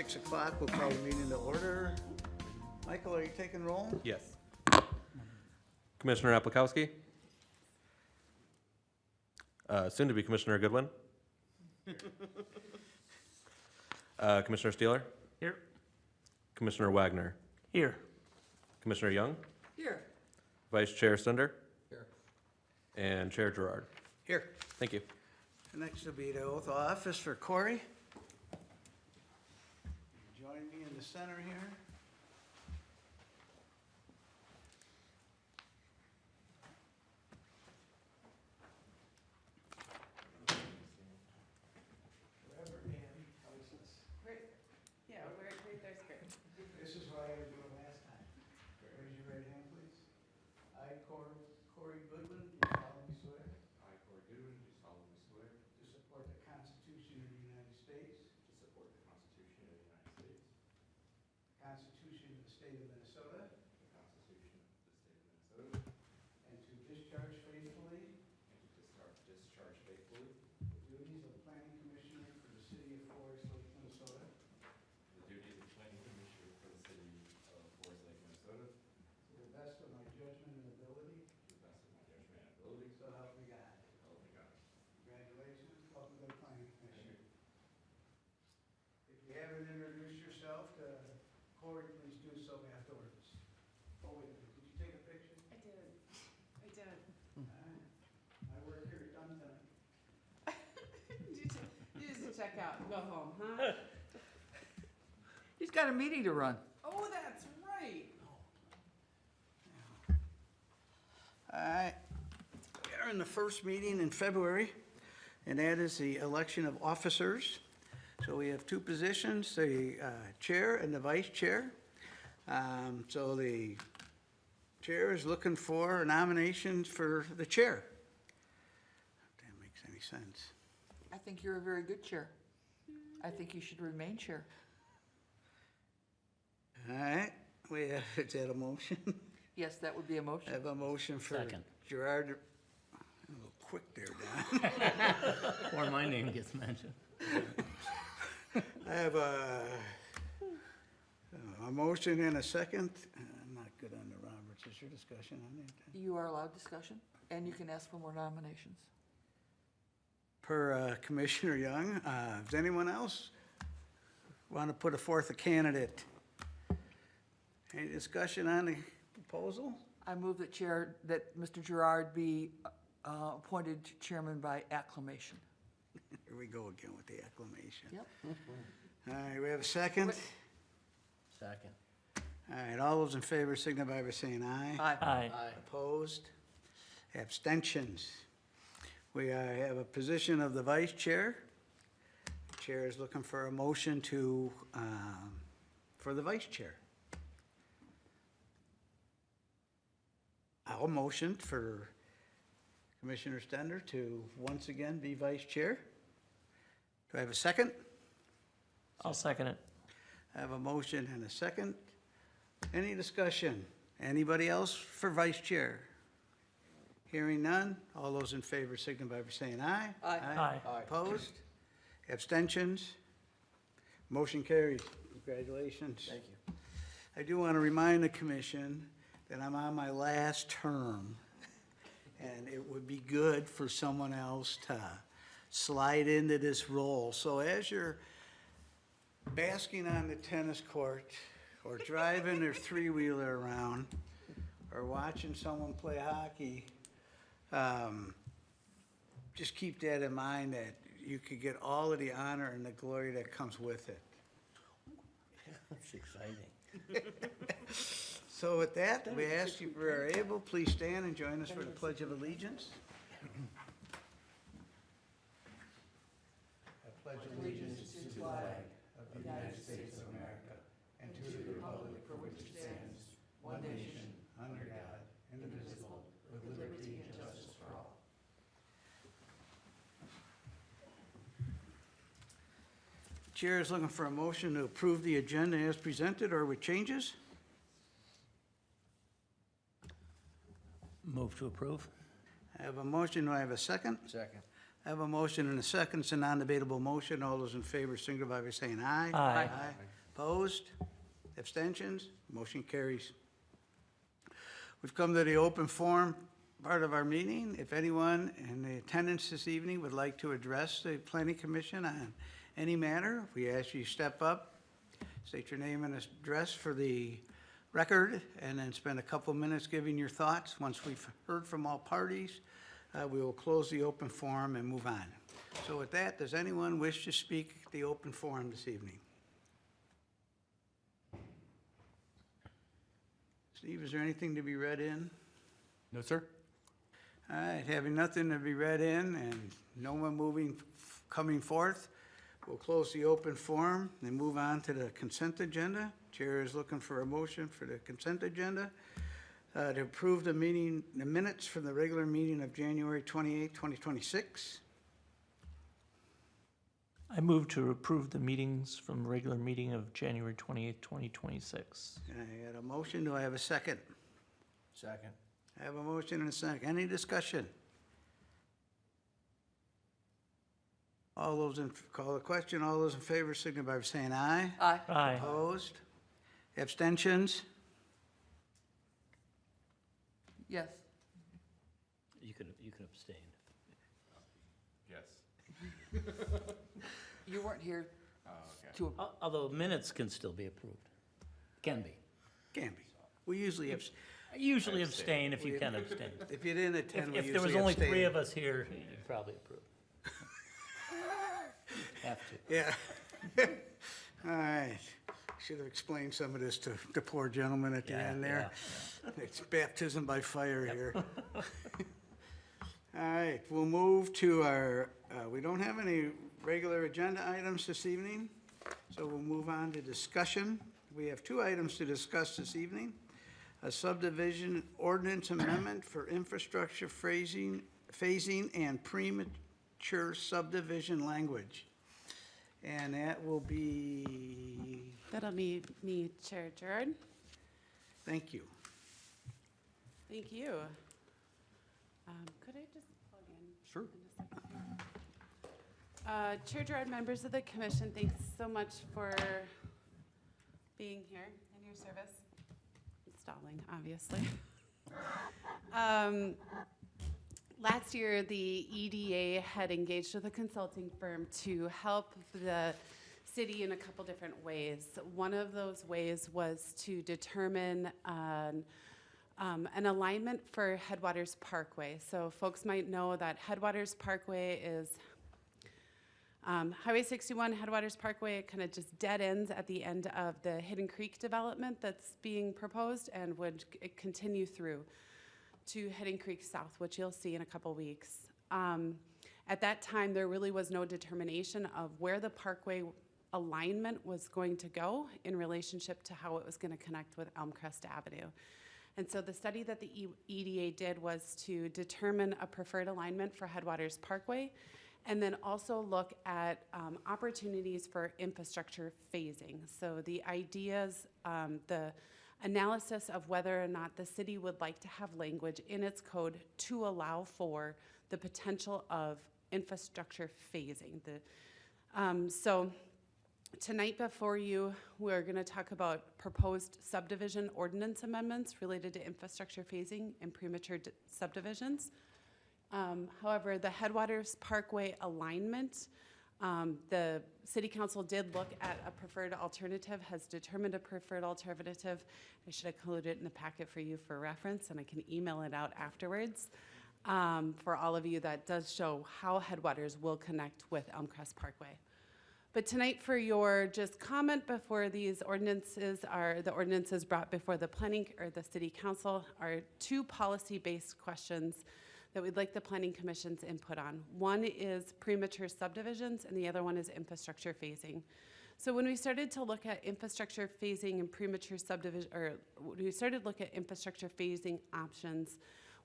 6 o'clock, we'll call the meeting to order. Michael, are you taking roll? Yes. Commissioner Aplikowski? Soon to be Commissioner Goodwin? Commissioner Steeler? Here. Commissioner Wagner? Here. Commissioner Young? Here. Vice Chair Stunder? Here. And Chair Gerard? Here. Thank you. Next will be the oath of office for Corey. Join me in the center here. Wherever, Andy, how's this? Yeah, right there's great. This is what I had to do last time. Raise your right hand, please. I, Corey Goodwin, do solemnly swear I, Corey Goodwin, do solemnly swear to support the Constitution of the United States, to support the Constitution of the United States, the Constitution of the State of Minnesota, the Constitution of the State of Minnesota, and to discharge faithfully and to discharge faithfully the duties of Planning Commissioner for the City of Forest Lake, Minnesota, the duties of Planning Commissioner for the City of Forest Lake, Minnesota, to the best of my judgment and ability, to the best of my judgment and ability, so help me God. so help me God. Congratulations, welcome to the Planning Commission. If you haven't introduced yourself to Corey, please do so afterwards. Oh, wait, did you take a picture? I did. My work here is done tonight. You just check out and go home, huh? He's got a meeting to run. Oh, that's right. All right, we are in the first meeting in February, and that is the election of officers. So we have two positions, the chair and the vice chair. So the chair is looking for nominations for the chair. If that makes any sense. I think you're a very good chair. I think you should remain chair. All right, we have, is that a motion? Yes, that would be a I motion. have a motion for Second. Gerard. A little quick there, Don. Or my name gets mentioned. I have a motion and a second. I'm not good on the Roberts. Is your discussion on that? You are allowed discussion, and you can ask for more nominations. Per Commissioner Young, does anyone else want to put forth a candidate? Any discussion on the proposal? I move that Mr. Gerard be appointed chairman by acclamation. Here we go again with the acclamation. Yep. All right, we have a second. Second. All right, all those in favor signify by saying aye. Aye. Aye. Opposed? Abstentions? We have a position of the vice chair. The chair is looking for a motion to, for the vice chair. I'll motion for Commissioner Stender to once again be vice chair. Do I have a second? I'll second it. I have a motion and a second. Any discussion? Anybody else for vice chair? Hearing none, all those in favor signify by saying aye. Aye. Aye. Opposed? Abstentions? Motion carries. Congratulations. Thank you. I do want to remind the commission that I'm on my last term, and it would be good for someone else to slide into this role. So as you're basking on the tennis court, or driving their three-wheeler around, or watching someone play hockey, just keep that in mind, that you could get all of the honor and the glory that comes with it. That's exciting. So with that, we ask you if you are able, please stand and join us for the Pledge of Allegiance. I pledge allegiance to the flag of the United States of America and to the republic for which it stands, one nation, under God, indivisible, with liberty and justice for all. Chair is looking for a motion to approve the agenda as presented or with changes. Move to approve. I have a motion, do I have a second? Second. I have a motion and a second, it's a non-debatable motion. All those in favor signify by saying aye. Aye. Opposed? Abstentions? Motion carries. We've come to the open forum part of our meeting. If anyone in the attendance this evening would like to address the Planning Commission on any matter, we ask you step up, state your name and address for the record, and then spend a couple minutes giving your thoughts. Once we've heard from all parties, we will close the open forum and move on. So with that, does anyone wish to speak at the open forum this evening? Steve, is there anything to be read in? No, sir. All right, having nothing to be read in and no one coming forth, we'll close the open forum and move on to the consent agenda. Chair is looking for a motion for the consent agenda to approve the minutes from the regular meeting of January 28, 2026. I move to approve the meetings from the regular meeting of January 28th, 2026. I had a motion. Do I have a second? Second. I have a motion and a second. Any discussion? Call the question. All those in favor signify by saying aye. Aye. Aye. Opposed? Abstentions? Yes. You can abstain. Yes. You weren't here Oh, okay. to, Although minutes can still be approved. Can be. Can be. We usually, I usually abstain if you can abstain. if you didn't attend, we If usually there was only abstain. 3 of us here, you'd probably approve. Have to. Yeah. All right. Should have explained some of this to the poor gentleman at the Yeah, end there. yeah, It's baptism by fire here. All right, we'll move to our, we don't have any regular agenda items this evening, so we'll move on to discussion. We have 2 items to discuss this evening. A subdivision ordinance amendment for infrastructure phasing and premature subdivision language. And that will be, That'll be me, Chair Gerard. thank you. Thank you. Could I just plug in? Sure. In a second? Chair Gerard, members of the commission, thanks so much for being here and your service. Stalling, obviously. Last year, the EDA had engaged with a consulting firm to help the city in a couple different ways. One of those ways was to determine an alignment for Headwaters Parkway. So folks might know that Headwaters Parkway is Highway 61, Headwaters Parkway. It kind of just dead ends at the end of the Hidden Creek development that's being proposed and would continue through to Hidden Creek South, which you'll see in a couple weeks. At that time, there really was no determination of where the parkway alignment was going to go in relationship to how it was going to connect with Elmcrest Avenue. And so the study that the EDA did was to determine a preferred alignment for Headwaters Parkway, and then also look at opportunities for infrastructure phasing. So the ideas, the analysis of whether or not the city would like to have language in its code to allow for the potential of infrastructure phasing. So tonight before you, we're going to talk about proposed subdivision ordinance amendments related to infrastructure phasing and premature subdivisions. However, the Headwaters Parkway alignment, the City Council did look at a preferred alternative, has determined a preferred alternative. I should have included it in the packet for you for reference, and I can email it out afterwards. For all of you, that does show how Headwaters will connect with Elmcrest Parkway. But tonight, for your just comment before these ordinances are, the ordinances brought before the planning or the City Council are 2 policy-based questions that we'd like the Planning Commission's input on. One is premature subdivisions, and the other one is infrastructure phasing. So when we started to look at infrastructure phasing and premature subdivision, or when we started to look at infrastructure phasing options,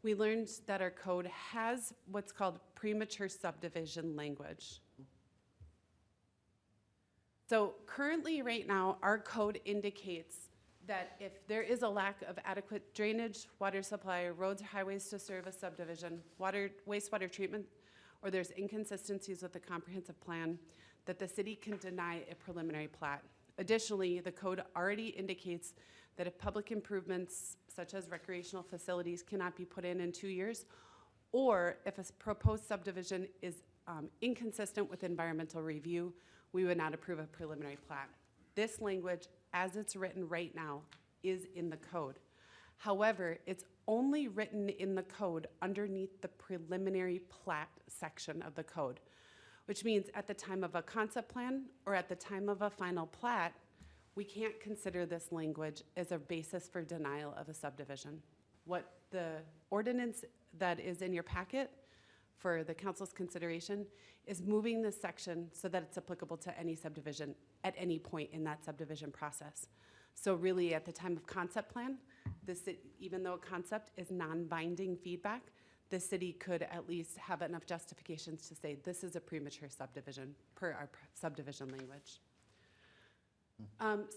we learned that our code has what's called premature subdivision language. So currently, right now, our code indicates that if there is a lack of adequate drainage, water supply, roads, or highways to serve a subdivision, wastewater treatment, or there's inconsistencies with the comprehensive plan, that the city can deny a preliminary plat. Additionally, the code already indicates that if public improvements such as recreational facilities cannot be put in 2 years, or if a proposed subdivision is inconsistent with environmental review, we would not approve a preliminary plat. This language, as it's written right now, is in the code. However, it's only written in the code underneath the preliminary plat section of the code, which means at the time of a concept plan or at the time of a final plat, we can't consider this language as a basis for denial of a subdivision. What the ordinance that is in your packet for the council's consideration is moving this section so that it's applicable to any subdivision at any point in that subdivision process. So really, at the time of concept plan, even though a concept is non-binding feedback, the city could at least have enough justifications to say this is a premature subdivision per our subdivision language.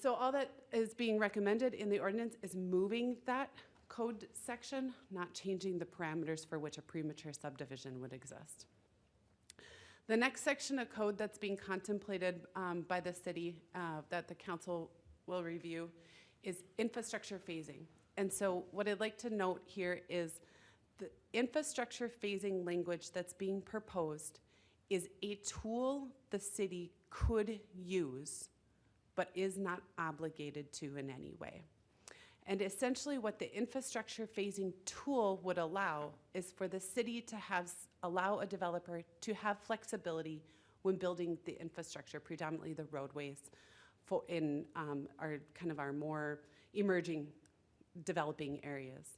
So all that is being recommended in the ordinance is moving that code section, not changing the parameters for which a premature subdivision would exist. The next section of code that's being contemplated by the city that the council will review is infrastructure phasing. And so what I'd like to note here is the infrastructure phasing language that's being proposed is a tool the city could use, but is not obligated to in any way. And essentially what the infrastructure phasing tool would allow is for the city to allow a developer to have flexibility when building the infrastructure, predominantly the roadways, in our more emerging developing areas.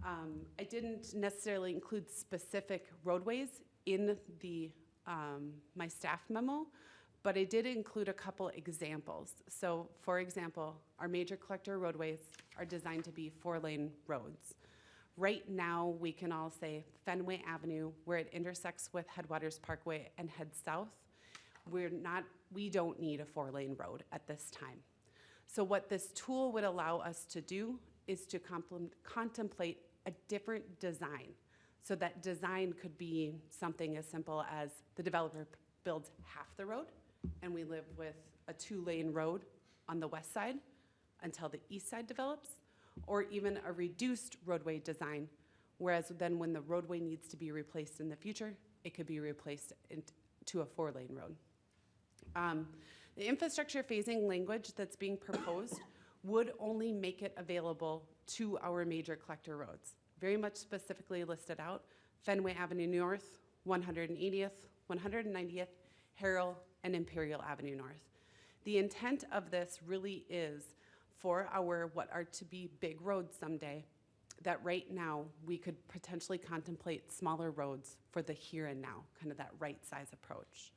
I didn't necessarily include specific roadways in the my staff memo, but I did include a couple examples. So, for example, our major collector roadways are designed to be 4-lane roads. Right now, we can all say Fenway Avenue, where it intersects with Headwaters Parkway and heads south, we don't need a 4-lane road at this time. So what this tool would allow us to do is to contemplate a different design. So that design could be something as simple as the developer builds half the road, and we live with a 2-lane road on the west side until the east side develops, or even a reduced roadway design, whereas then when the roadway needs to be replaced in the future, it could be replaced to a 4-lane road. The infrastructure phasing language that's being proposed would only make it available to our major collector roads, very much specifically listed out: Fenway Avenue North, 180th, 190th, Harrell, and Imperial Avenue North. The intent of this really is for our what are to be big roads someday, that right now we could potentially contemplate smaller roads for the here and now, kind of that right size approach.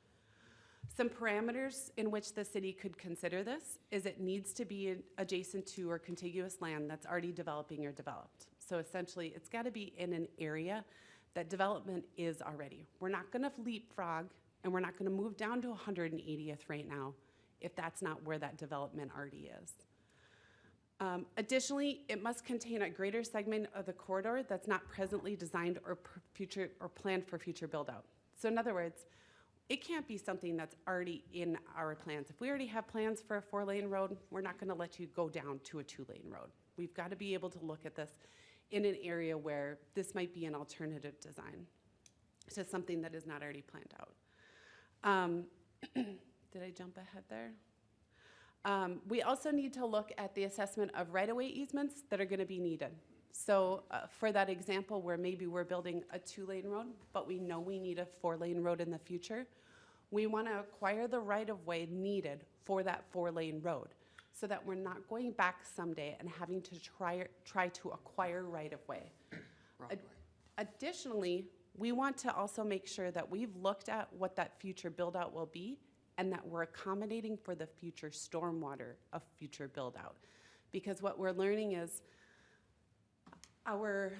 Some parameters in which the city could consider this is it needs to be adjacent to or contiguous land that's already developing or developed. So essentially, it's got to be in an area that development is already. We're not going to leapfrog, and we're not going to move down to 180th right now if that's not where that development already is. Additionally, it must contain a greater segment of the corridor that's not presently designed or planned for future build-out. So in other words, it can't be something that's already in our plans. If we already have plans for a 4-lane road, we're not going to let you go down to a 2-lane road. We've got to be able to look at this in an area where this might be an alternative design to something that is not already planned out. Did I jump ahead there? We also need to look at the assessment of right-of-way easements that are going to be needed. So for that example where maybe we're building a 2-lane road, but we know we need a 4-lane road in the future, we want to acquire the right-of-way needed for that 4-lane road so that we're not going back someday and having to try to acquire right-of-way. Additionally, we want to also make sure that we've looked at what that future build-out will be and that we're accommodating for the future stormwater of future build-out. Because what we're learning is our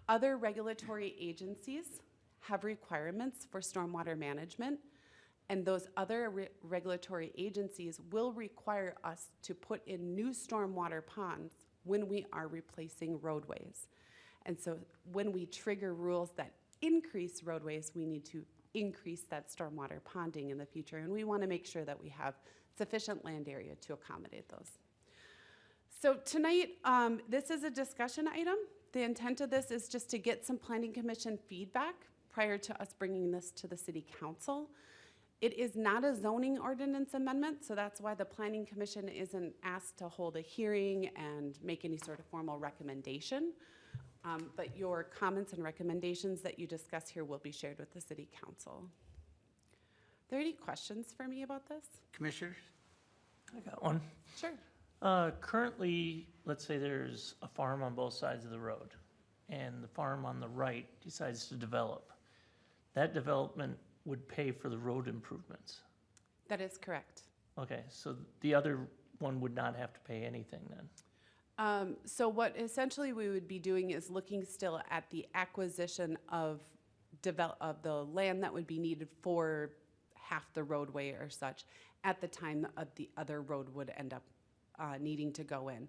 other regulatory agencies have requirements for stormwater management, and those other regulatory agencies will require us to put in new stormwater ponds when we are replacing roadways. And so when we trigger rules that increase roadways, we need to increase that stormwater ponding in the future, and we want to make sure that we have sufficient land area to accommodate those. So tonight, this is a discussion item. The intent of this is just to get some planning commission feedback prior to us bringing this to the city council. It is not a zoning ordinance amendment, so that's why the planning commission isn't asked to hold a hearing and make any sort of formal recommendation. But your comments and recommendations that you discuss here will be shared with the city council. Are there any questions for me about this? Commissioners? I got one. Sure. Currently, let's say there's a farm on both sides of the road, and the farm on the right decides to develop. That development would pay for the road improvements. That is correct. Okay, so the other one would not have to pay anything then? So what essentially we would be doing is looking still at the acquisition of the land that would be needed for half the roadway or such at the time of the other road would end up needing to go in.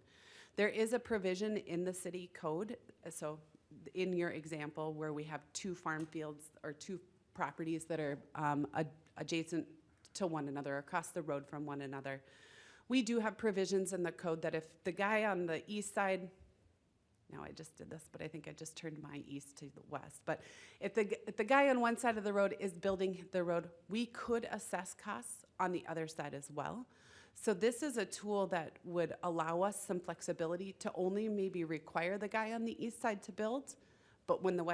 There is a provision in the city code, so in your example where we have two farm fields or two properties that are adjacent to one another, across the road from one another, we do have provisions in the code that if the guy on the east side, now I just did this, but I think I just turned my east to the west, but if the guy on one side of the road is building the road, we could assess costs on the other side as well. So this is a tool that would allow us some flexibility to only maybe require the guy on the east side to build, but when the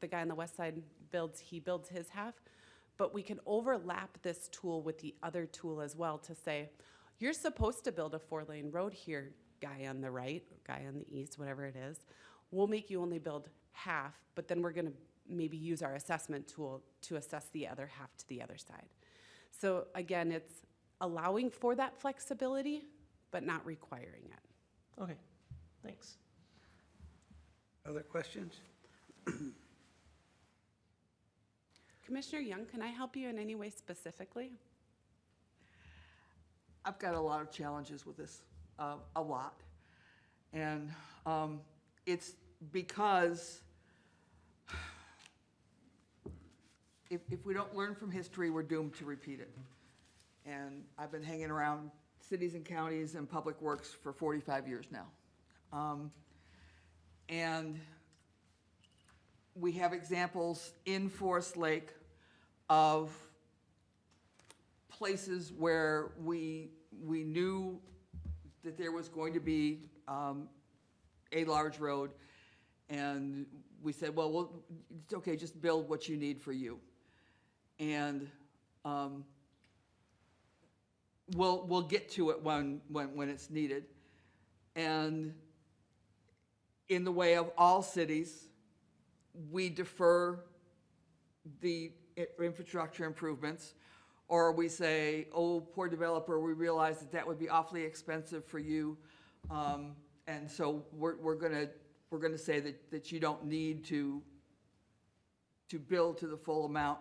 guy on the west side builds, he builds his half. But we can overlap this tool with the other tool as well to say, you're supposed to build a 4-lane road here, guy on the right, guy on the east, whatever it is. We'll make you only build half, but then we're gonna maybe use our assessment tool to assess the other half to the other side. So again, it's allowing for that flexibility, but not requiring it. Okay, thanks. Other questions? Commissioner Young, can I help you in any way specifically? I've got a lot of challenges with this, a lot. And it's because if we don't learn from history, we're doomed to repeat it. And I've been hanging around cities and counties and public works for 45 years now. And we have examples in Forest Lake of places where we knew that there was going to be a large road, and we said, well, it's okay, just build what you need for you. And we'll get to it when it's needed. And in the way of all cities, we defer the infrastructure improvements, or we say, oh, poor developer, we realize that that would be awfully expensive for you, and so we're gonna say that you don't need to build to the full amount,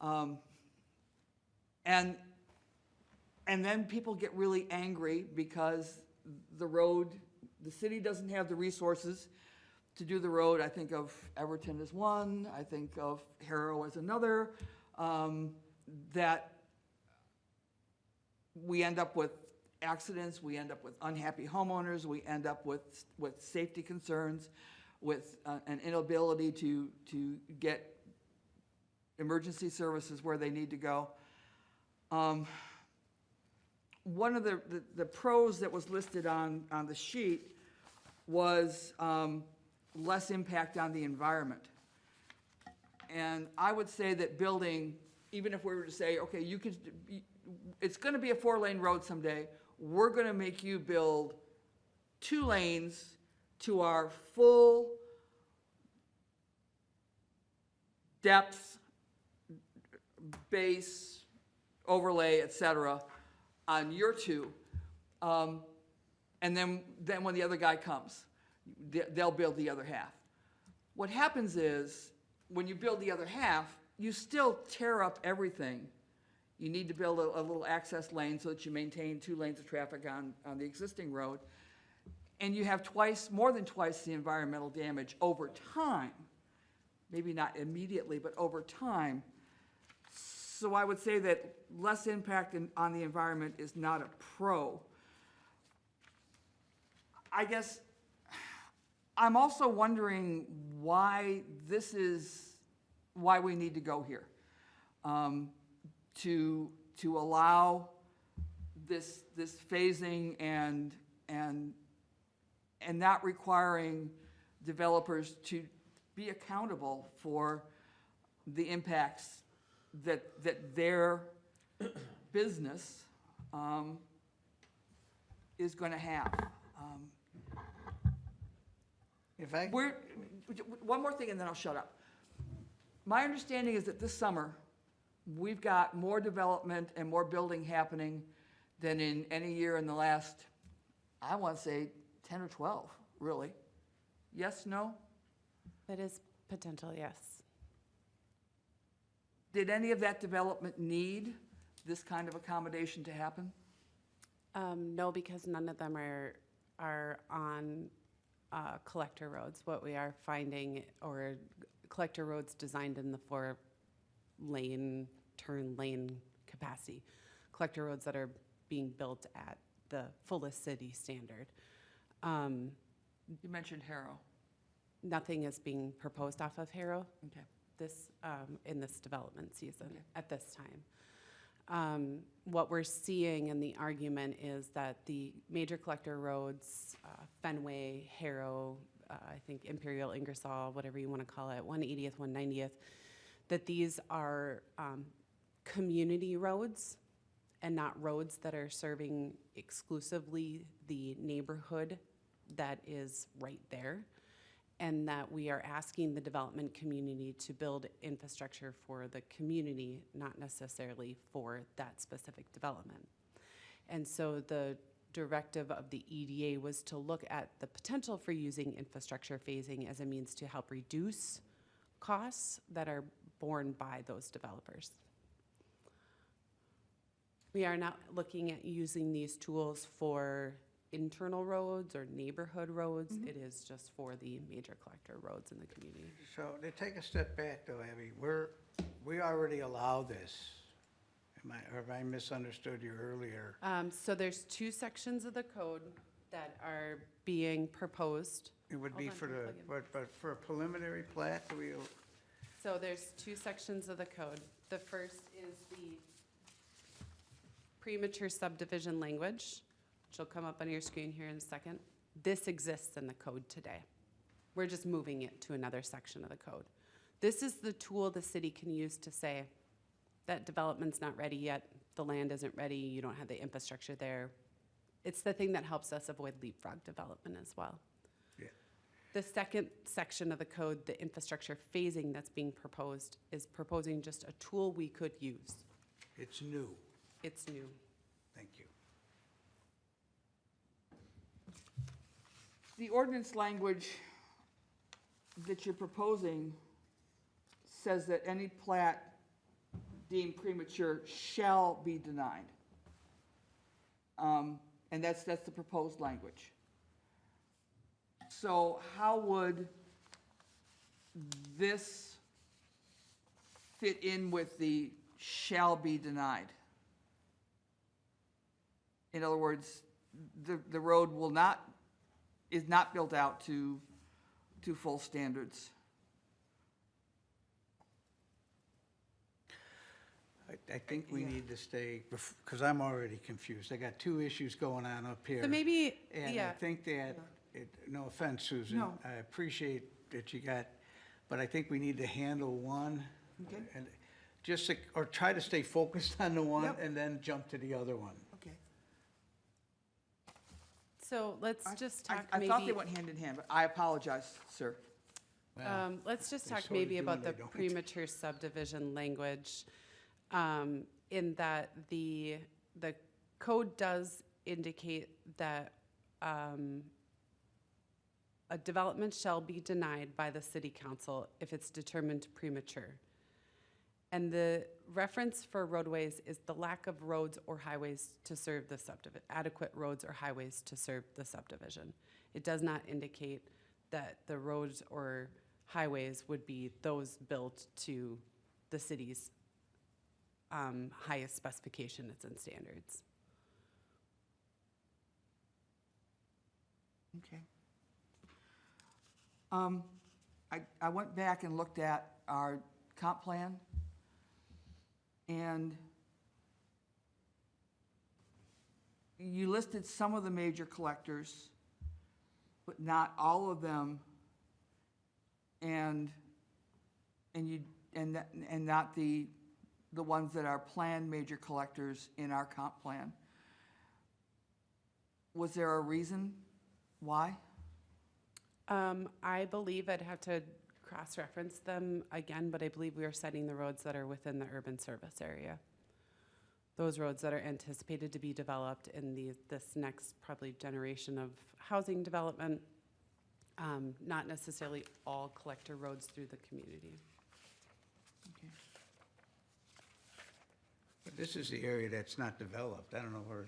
and then people get really angry because the city doesn't have the resources to do the road. I think of Everton as one, I think of Harrow as another, that we end up with accidents, we end up with unhappy homeowners, we end up with safety concerns, with an inability to get emergency services where they need to go. One of the pros that was listed on the sheet was less impact on the environment. And I would say that building, even if we were to say, okay, it's gonna be a 4-lane road someday, we're gonna make you build 2 lanes to our full depth, base, overlay, et cetera, on your 2. And then when the other guy comes, they'll build the other half. What happens is, when you build the other half, you still tear up everything. You need to build a little access lane so that you maintain 2 lanes of traffic on the existing road. And you have more than twice the environmental damage over time. Maybe not immediately, but over time. So I would say that less impact on the environment is not a pro. I guess I'm also wondering why why we need to go here. To allow this phasing and not requiring developers to be accountable for the impacts that their business is going to have. If I, One more thing and then I'll shut up. My understanding is that this summer, we've got more development and more building happening than in any year in the last, I want to say, 10 or 12, really. Yes, no? That is potential, yes. Did any of that development need this kind of accommodation to happen? No, because none of them are on collector roads. What we are finding, or collector roads designed in the 4-lane, turn lane capacity. Collector roads that are being built at the fullest city standard. You mentioned Harrow. Nothing is being proposed off of Harrow Okay. in this development season Okay. at this time. What we're seeing in the argument is that the major collector roads, Fenway, Harrow, I think Imperial, Ingersoll, whatever you want to call it, 180th, 190th, that these are community roads and not roads that are serving exclusively the neighborhood that is right there, and that we are asking the development community to build infrastructure for the community, not necessarily for that specific development. And so the directive of the EDA was to look at the potential for using infrastructure phasing as a means to help reduce costs that are borne by those developers. We are not looking at using these tools for internal roads or neighborhood roads. It is just for the major collector roads in the community. so to take a step back though, Abby, we already allow this. Or have I misunderstood you earlier? So there's 2 sections of the code that are being proposed. It would be Hold on, for the, plug but for a preliminary plat, So there's 2 sections of the code. The first is the premature subdivision language, which will come up on your screen here in a second. This exists in the code today. We're just moving it to another section of the code. This is the tool the city can use to say, that development's not ready yet, the land isn't ready, you don't have the infrastructure there. It's the thing that helps us avoid leapfrog development as well. Yeah. The second section of the code, the infrastructure phasing that's being proposed, is proposing just a tool we could use. it's new. It's new. Thank you. The ordinance language that you're proposing says that any plat deemed premature shall be denied. And that's the proposed language. So how would this fit in with the shall be denied? In other words, the road is not built out to full standards. I think we Yeah. need to stay, because I'm already confused. I got 2 issues going on up here. So maybe, And I yeah, think that, no offense, Susan. No. I appreciate that you got, but I think we need to handle one. Okay. And just, or try to stay focused on the one Yep. and then jump to the other one. Okay. so let's just talk I thought they maybe, went hand in hand, but I apologize, sir. Well, let's just they talk sort of maybe do about and the they don't. premature subdivision language. In that the code does indicate that a development shall be denied by the city council if it's determined premature. And the reference for roadways is the lack of roads or highways to serve the subdivision, adequate roads or highways to serve the subdivision. It does not indicate that the roads or highways would be those built to the city's highest specification it's in standards. Okay. I went back and looked at our comp plan, and you listed some of the major collectors, but not all of them, and not the ones that are planned major collectors in our comp plan. Was there a reason why? I believe I'd have to cross-reference them again, but I believe we are setting the roads that are within the urban service area. Those roads that are anticipated to be developed in this next probably generation of housing development, not necessarily all collector roads through the community. Okay. But this is the area that's not developed. I don't know where,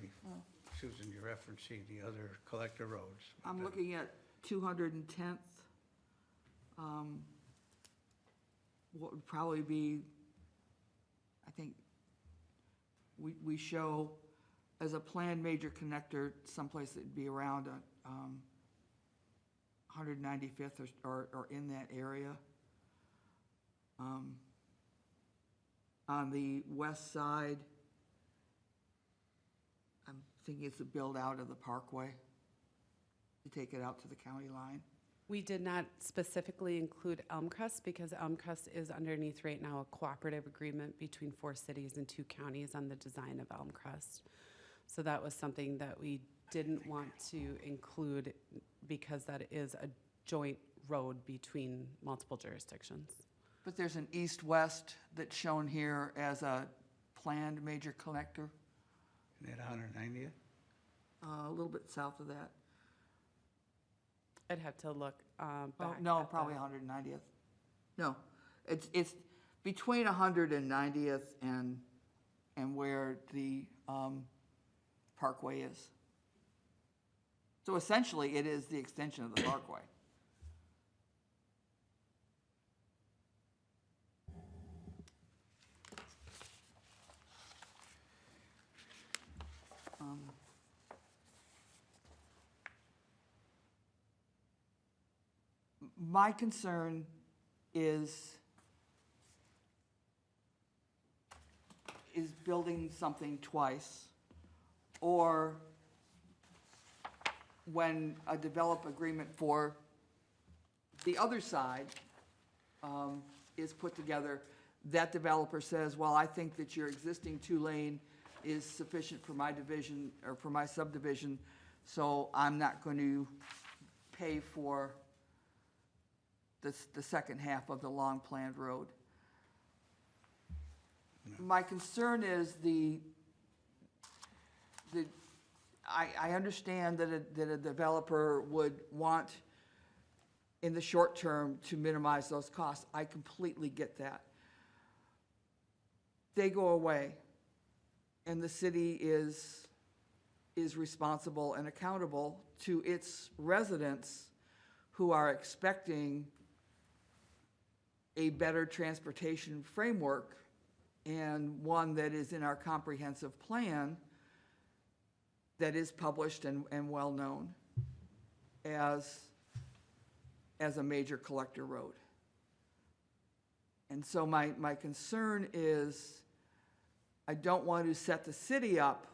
Susan, you're referencing the other collector roads. I'm looking at 210th. What would probably be, I think, we show as a planned major connector, someplace that'd be around 195th or in that area. On the west side, I'm thinking it's a build out of the parkway to take it out to the county line. We did not specifically include Elmcrest because Elmcrest is underneath right now a cooperative agreement between 4 cities and 2 counties on the design of Elmcrest. So that was something that we didn't want to include because that is a joint road between multiple jurisdictions. But there's an east-west that's shown here as a planned major connector, Isn't that 190th? a little bit south of that. I'd have to look Oh, back. no, at probably the- 190th. No, it's between 190th and where the parkway is. So essentially, it is the extension of the parkway. My concern is building something twice, or when a develop agreement for the other side is put together, that developer says, well, I think that your existing 2-lane is sufficient for my division, or for my subdivision, so I'm not going to pay for the second half of the long-planned road. My concern is I understand that a developer would want, in the short term, to minimize those costs. I completely get that. They go away, and the city is responsible and accountable to its residents who are expecting a better transportation framework, and one that is in our comprehensive plan that is published and well-known as a major collector road. And so my concern is I don't want to set the city up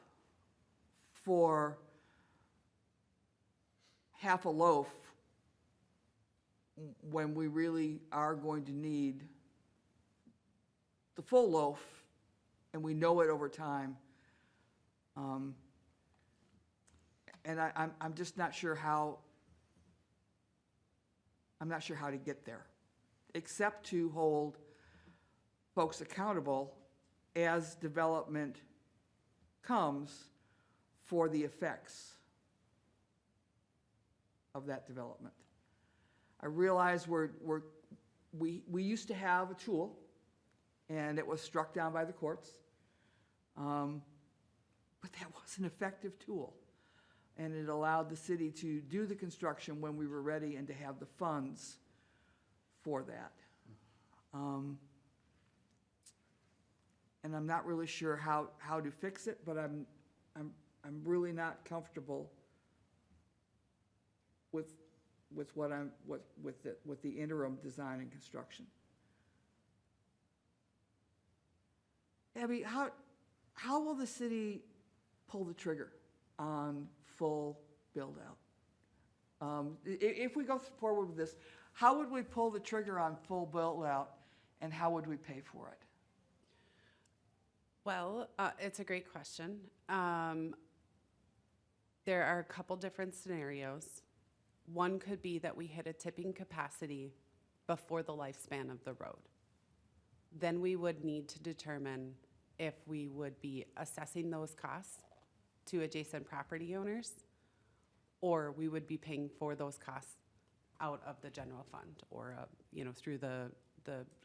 for half a loaf when we really are going to need the full loaf, and we know it over time. And I'm just not sure how, to get there, except to hold folks accountable as development comes for the effects of that development. I realize we used to have a tool, and it was struck down by the courts, but that was an effective tool, and it allowed the city to do the construction when we were ready and to have the funds for that. and I'm not really sure how to fix it, but I'm really not comfortable with the interim design and construction. Abby, how will the city pull the trigger on full build-out? If we go forward with this, how would we pull the trigger on full build-out, and how would we pay for it? Well, it's a great question. There are a couple different scenarios. One could be that we hit a tipping capacity before the lifespan of the road. Then we would need to determine if we would be assessing those costs to adjacent property owners, or we would be paying for those costs out of the general fund or, through the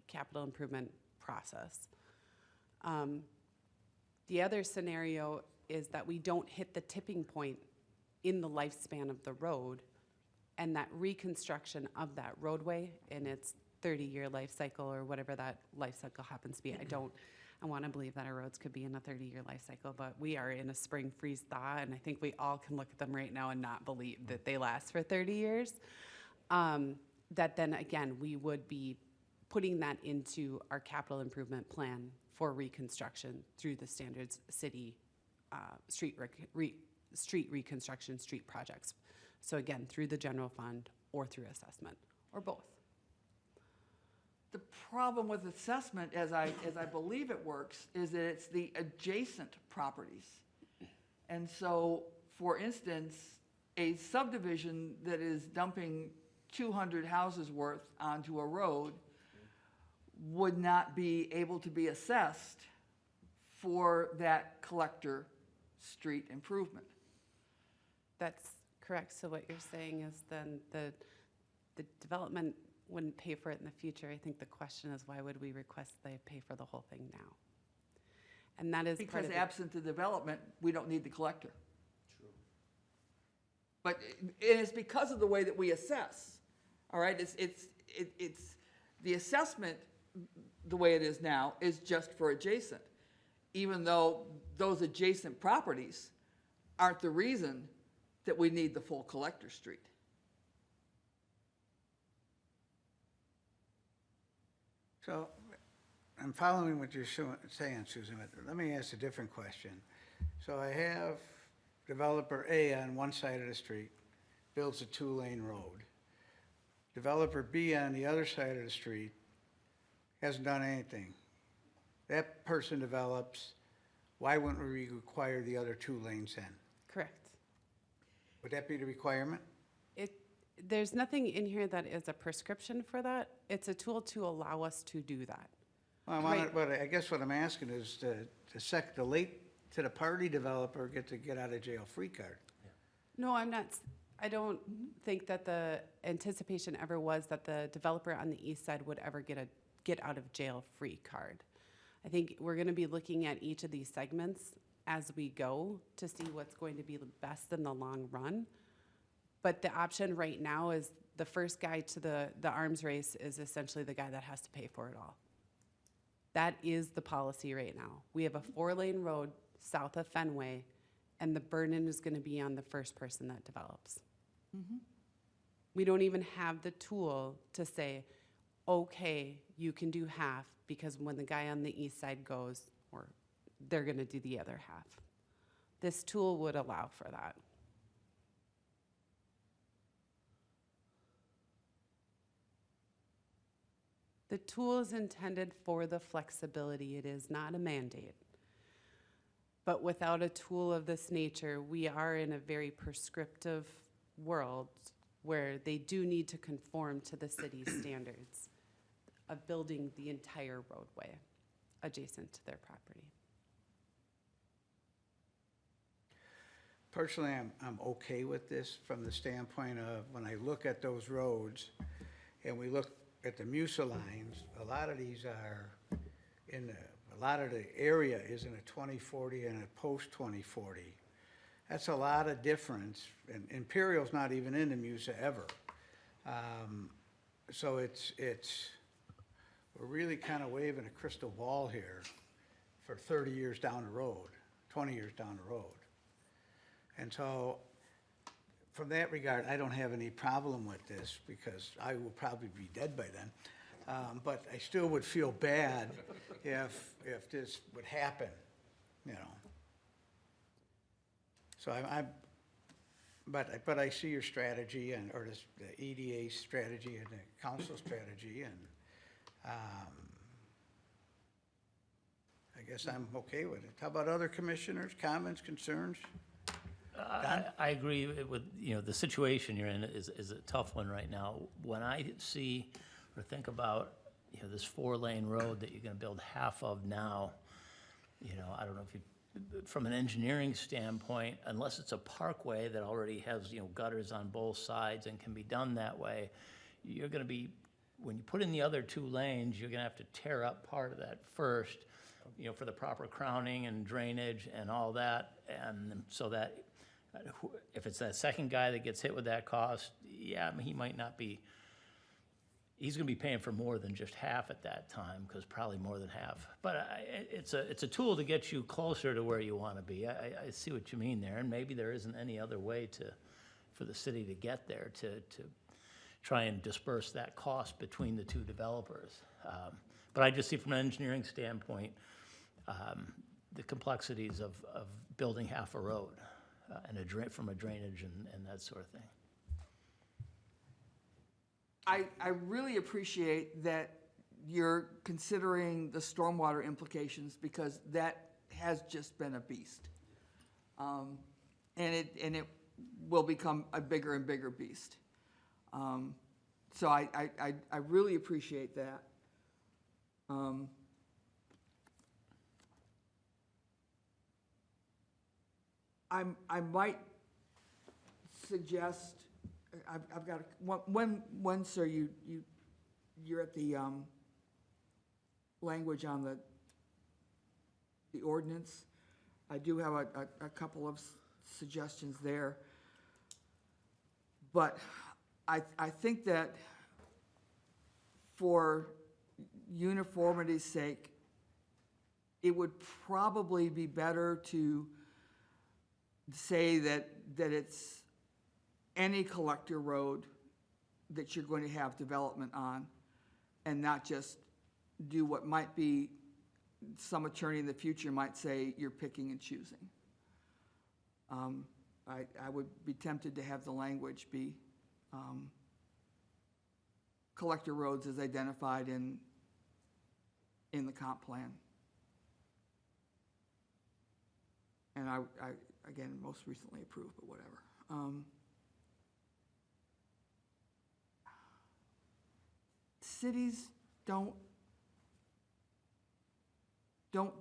capital improvement process. The other scenario is that we don't hit the tipping point in the lifespan of the road, and that reconstruction of that roadway in its 30-year life cycle or whatever that life cycle happens to be. I want to believe that our roads could be in a 30-year life cycle, but we are in a spring freeze thaw, and I think we all can look at them right now and not believe that they last for 30 years. That then again, we would be putting that into our capital improvement plan for reconstruction through the standards city street reconstruction, street projects. So again, through the general fund or through assessment, or both. The problem with assessment, as I believe it works, is that it's the adjacent properties. And so, for instance, a subdivision that is dumping 200 houses worth onto a road would not be able to be assessed for that collector street improvement. That's correct. So what you're saying is then the development wouldn't pay for it in the future. I think the question is, why would we request they pay for the whole thing now? And that is part Because of the, absent the development, we don't need the collector. True. But it's because of the way that we assess, all right? It's the assessment, the way it is now, is just for adjacent, even though those adjacent properties aren't the reason that we need the full collector street. So I'm following what you're saying, Susan, but let me ask a different question. So I have developer A on one side of the street, builds a 2-lane road. Developer B on the other side of the street hasn't done anything. That person develops, why wouldn't we require the other 2 lanes then? correct. Would that be the requirement? There's nothing in here that is a prescription for that. It's a tool to allow us to do that. Well, Right. but I guess what I'm asking is the late to the party developer get out of jail free card. No, I don't think that the anticipation ever was that the developer on the east side would ever get a get out of jail free card. I think we're gonna be looking at each of these segments as we go to see what's going to be the best in the long run. But the option right now is the first guy to the arms race is essentially the guy that has to pay for it all. That is the policy right now. We have a 4-lane road south of Fenway, and the burden is gonna be on the first person that develops. We don't even have the tool to say, okay, you can do half, because when the guy on the east side goes, or they're gonna do the other half. This tool would allow for that. The tool is intended for the flexibility. It is not a mandate. But without a tool of this nature, we are in a very prescriptive world where they do need to conform to the city's standards of building the entire roadway adjacent to their property. Personally, I'm okay with this from the standpoint of when I look at those roads and we look at the MUSA lines, a lot of these are a lot of the area is in a 2040 and a post-2040. That's a lot of difference, and Imperial's not even in the MUSA ever. So we're really kind of waving a crystal ball here for 30 years down the road, 20 years down the road. And so, from that regard, I don't have any problem with this, because I will probably be dead by then. But I still would feel bad if this would happen, you know. So but I see your strategy, or the EDA strategy and the council strategy, and I guess I'm okay with it. How about other commissioners, comments, concerns? I agree with, the situation you're in is a tough one right now. When I see or think about, this 4-lane road that you're gonna build half of now, I don't know if you, from an engineering standpoint, unless it's a parkway that already has, gutters on both sides and can be done that way, you're gonna be, when you put in the other 2 lanes, you're gonna have to tear up part of that first, for the proper crowning and drainage and all that, and so that if it's that second guy that gets hit with that cost, yeah, I mean, he might not be, he's gonna be paying for more than just half at that time, because probably more than half. But it's a tool to get you closer to where you wanna be. I see what you mean there, and maybe there isn't any other way for the city to get there, to try and disperse that cost between the 2 developers. But I just see from an engineering standpoint, the complexities of building half a road, and from a drainage and that sort of thing. I really appreciate that you're considering the stormwater implications, because that has just been a beast. And it will become a bigger and bigger beast. So I really appreciate that. I might suggest, I've got, when, sir, you're at the language on the ordinance, I do have a couple of suggestions there. But I think that for uniformity's sake, it would probably be better to say that it's any collector road that you're going to have development on, and not just do what might be, some attorney in the future might say you're picking and choosing. I would be tempted to have the language be collector roads as identified in the comp plan. And I again, most recently approved, but whatever. Cities don't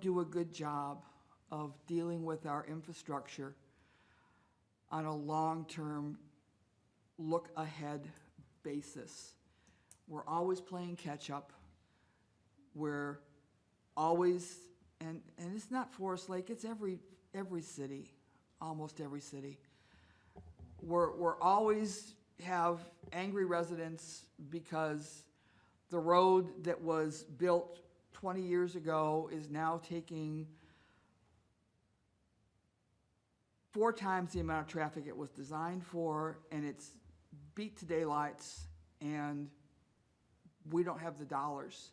do a good job of dealing with our infrastructure on a long-term, look-ahead basis. We're always playing catch-up. We're always, and it's not Forest Lake, it's every city, almost every city. We're always have angry residents because the road that was built 20 years ago is now taking 4 times the amount of traffic it was designed for, and it's beat to daylights, and we don't have the dollars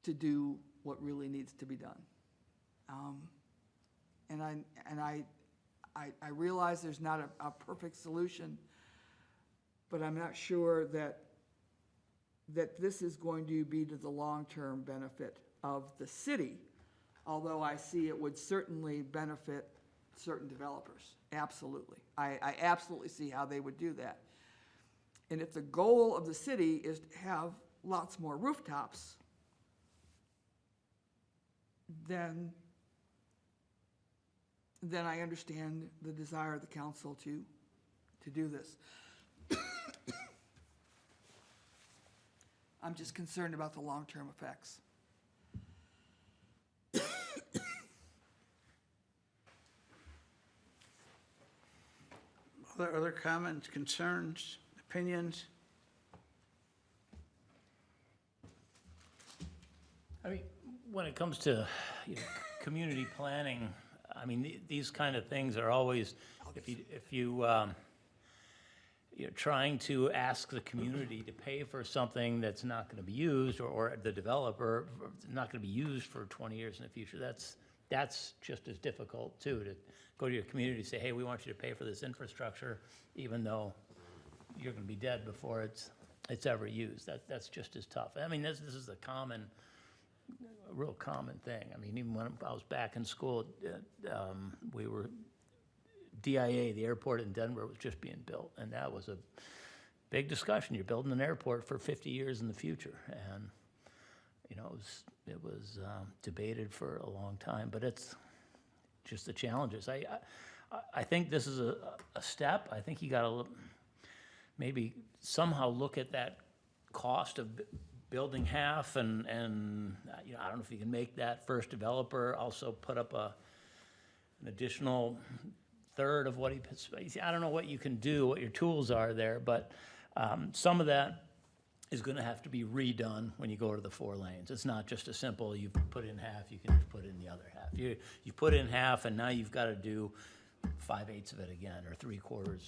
to do what really needs to be done. And I realize there's not a perfect solution, but I'm not sure that this is going to be to the long-term benefit of the city, although I see it would certainly benefit certain developers, absolutely. I absolutely see how they would do that. And if the goal of the city is to have lots more rooftops, then I understand the desire of the council to do this. I'm just concerned about the long-term effects. Other comments, concerns, opinions? I mean, when it comes to, community planning, I mean, these kind of things are always, if you're trying to ask the community to pay for something that's not gonna be used, or the developer, not gonna be used for 20 years in the future, that's just as difficult too, to go to your community and say, hey, we want you to pay for this infrastructure, even though you're gonna be dead before it's ever used. That's just as tough. I mean, this is a real common thing. I mean, even when I was back in school, we were, DIA, the airport in Denver, was just being built, and that was a big discussion. You're building an airport for 50 years in the future, and, it was debated for a long time, but it's just the challenges. I think this is a step. I think you gotta maybe somehow look at that cost of building half, and I don't know if you can make that first developer also put up an additional third of what he puts. I don't know what you can do, what your tools are there, but some of that is gonna have to be redone when you go to the 4 lanes. It's not just a simple, you put in half, you can just put in the other half. You put in half, and now you've gotta do 5/8 of it again, or 3/4,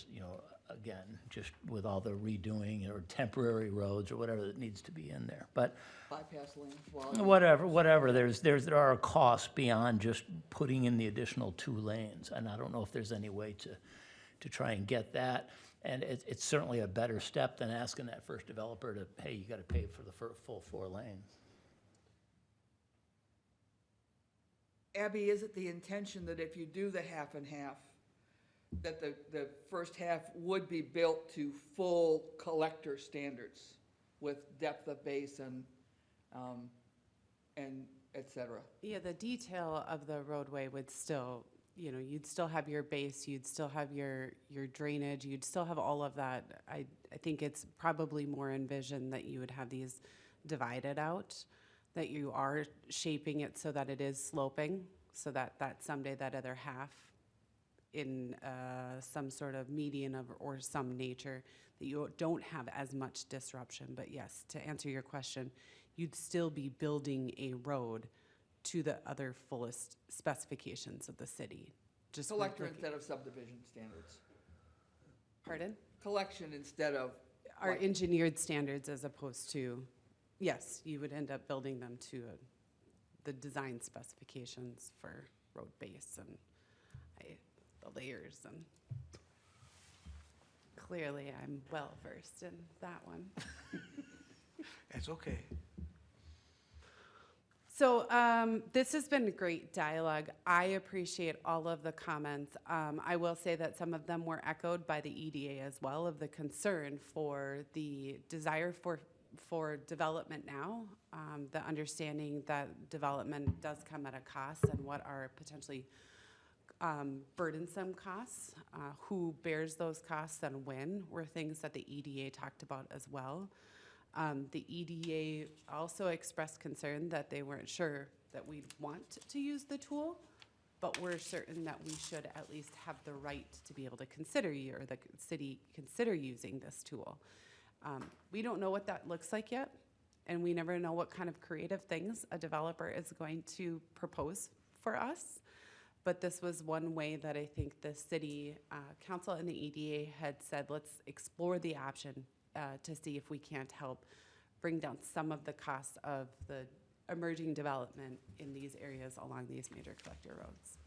again, just with all the redoing, or temporary roads, or whatever that needs to be in there. But Bypass lanes, whatever, there are costs beyond just putting in the additional 2 lanes, and I don't know if there's any way to try and get that. And it's certainly a better step than asking that first developer to, hey, you gotta pay for the full 4 lanes. Abby, is it the intention that if you do the half and half, that the first half would be built to full collector standards with depth of basin, and et cetera? Yeah, the detail of the roadway would still, you'd still have your base, you'd still have your drainage, you'd still have all of that. I think it's probably more envisioned that you would have these divided out, that you are shaping it so that it is sloping, so that someday that other half in some sort of median or some nature, that you don't have as much disruption. But yes, to answer your question, you'd still be building a road to the other fullest specifications of the city. Just Collector instead of subdivision standards. Pardon? Collection instead of. Our like- engineered standards as opposed to, yes, you would end up building them to the design specifications for road base and the layers, and clearly I'm well versed in that one. That's okay. So this has been a great dialogue. I appreciate all of the comments. I will say that some of them were echoed by the EDA as well, of the concern for the desire for development now, the understanding that development does come at a cost, and what are potentially burdensome costs, who bears those costs and when, were things that the EDA talked about as well. The EDA also expressed concern that they weren't sure that we'd want to use the tool, but we're certain that we should at least have the right to be able to consider, or the city consider using this tool. We don't know what that looks like yet, and we never know what kind of creative things a developer is going to propose for us. But this was one way that I think the city council and the EDA had said, let's explore the option to see if we can't help bring down some of the costs of the emerging development in these areas along these major collector roads.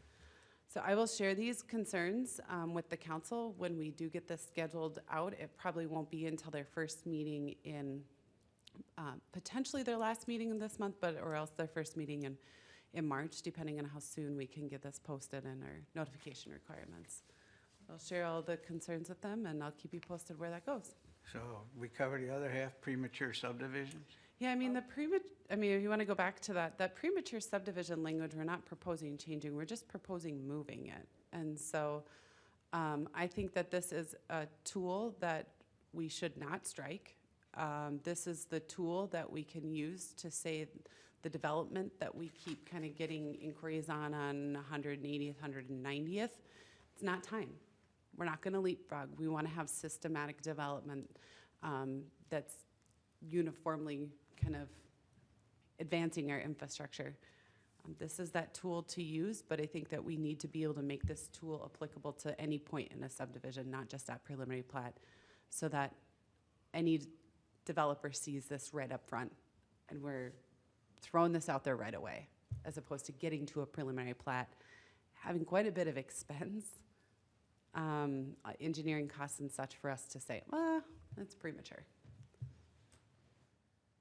So I will share these concerns with the council when we do get this scheduled out. It probably won't be until their first meeting in, potentially their last meeting in this month, or else their first meeting in March, depending on how soon we can get this posted and our notification requirements. I'll share all the concerns with them, and I'll keep you posted where that goes. So we cover the other half, premature subdivisions? Yeah, I mean, if you want to go back to that premature subdivision language, we're not proposing changing, we're just proposing moving it. And so I think that this is a tool that we should not strike. This is the tool that we can use to say the development that we keep kind of getting inquiries on 180th, 190th. It's not time. We're not going to leapfrog. We want to have systematic development that's uniformly kind of advancing our infrastructure. This is that tool to use, but I think that we need to be able to make this tool applicable to any point in a subdivision, not just at preliminary plat, so that any developer sees this right up front, and we're throwing this out there right away, as opposed to getting to a preliminary plat, having quite a bit of expense, engineering costs and such for us to say, well, it's premature.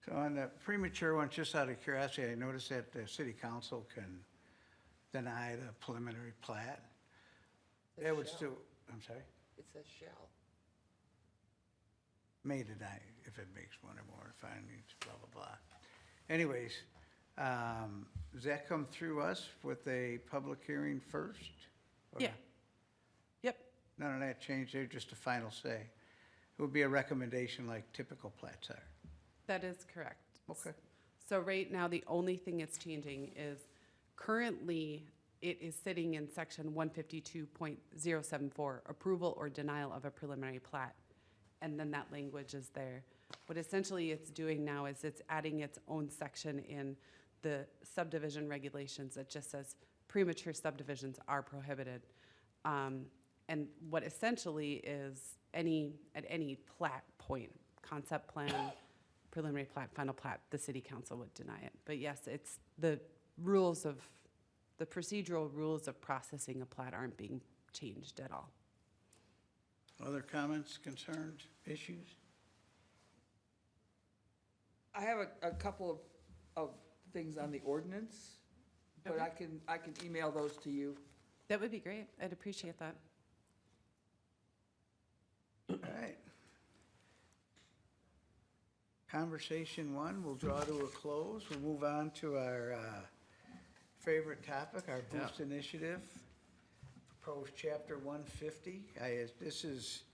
So on the premature one, just out of curiosity, I noticed that the city council can deny the preliminary plat. That would still, I'm sorry, It says shall. may deny if it makes one or more findings, blah, blah, blah. Anyways, does that come through us with a public hearing first? Or- Yeah. Yep. None of that changed, they're just a final say. It would be a recommendation like typical plats are. That is correct. Okay. So right now, the only thing it's changing is currently it is sitting in section 152.074, approval or denial of a preliminary plat. And then that language is there. What essentially it's doing now is it's adding its own section in the subdivision regulations that just says premature subdivisions are prohibited. And what essentially is at any plat point, concept plan, preliminary plat, final plat, the city council would deny it. But yes, it's the procedural rules of processing a plat aren't being changed at all. Other comments, concerns, issues? I have a couple of things on the ordinance, but Okay. I can email those to you. That would be great. I'd appreciate that. All right. Conversation one will draw to a close. We'll move on to our favorite topic, our Boost Initiative, proposed Chapter 150. This is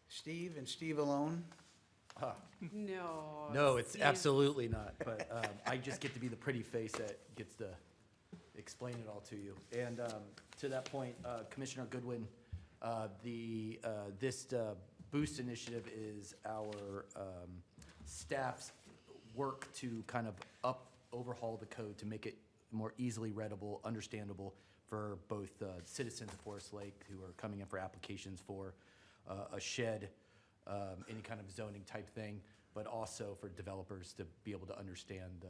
Steve and Steve alone. No. No, it's Steve. absolutely not, but I just get to be the pretty face that gets to explain it all to you. And to that point, Commissioner Goodwin, this Boost Initiative is our staff's work to kind of overhaul the code to make it more easily readable, understandable for both citizens of Forest Lake who are coming in for applications for a shed, any kind of zoning type thing, but also for developers to be able to understand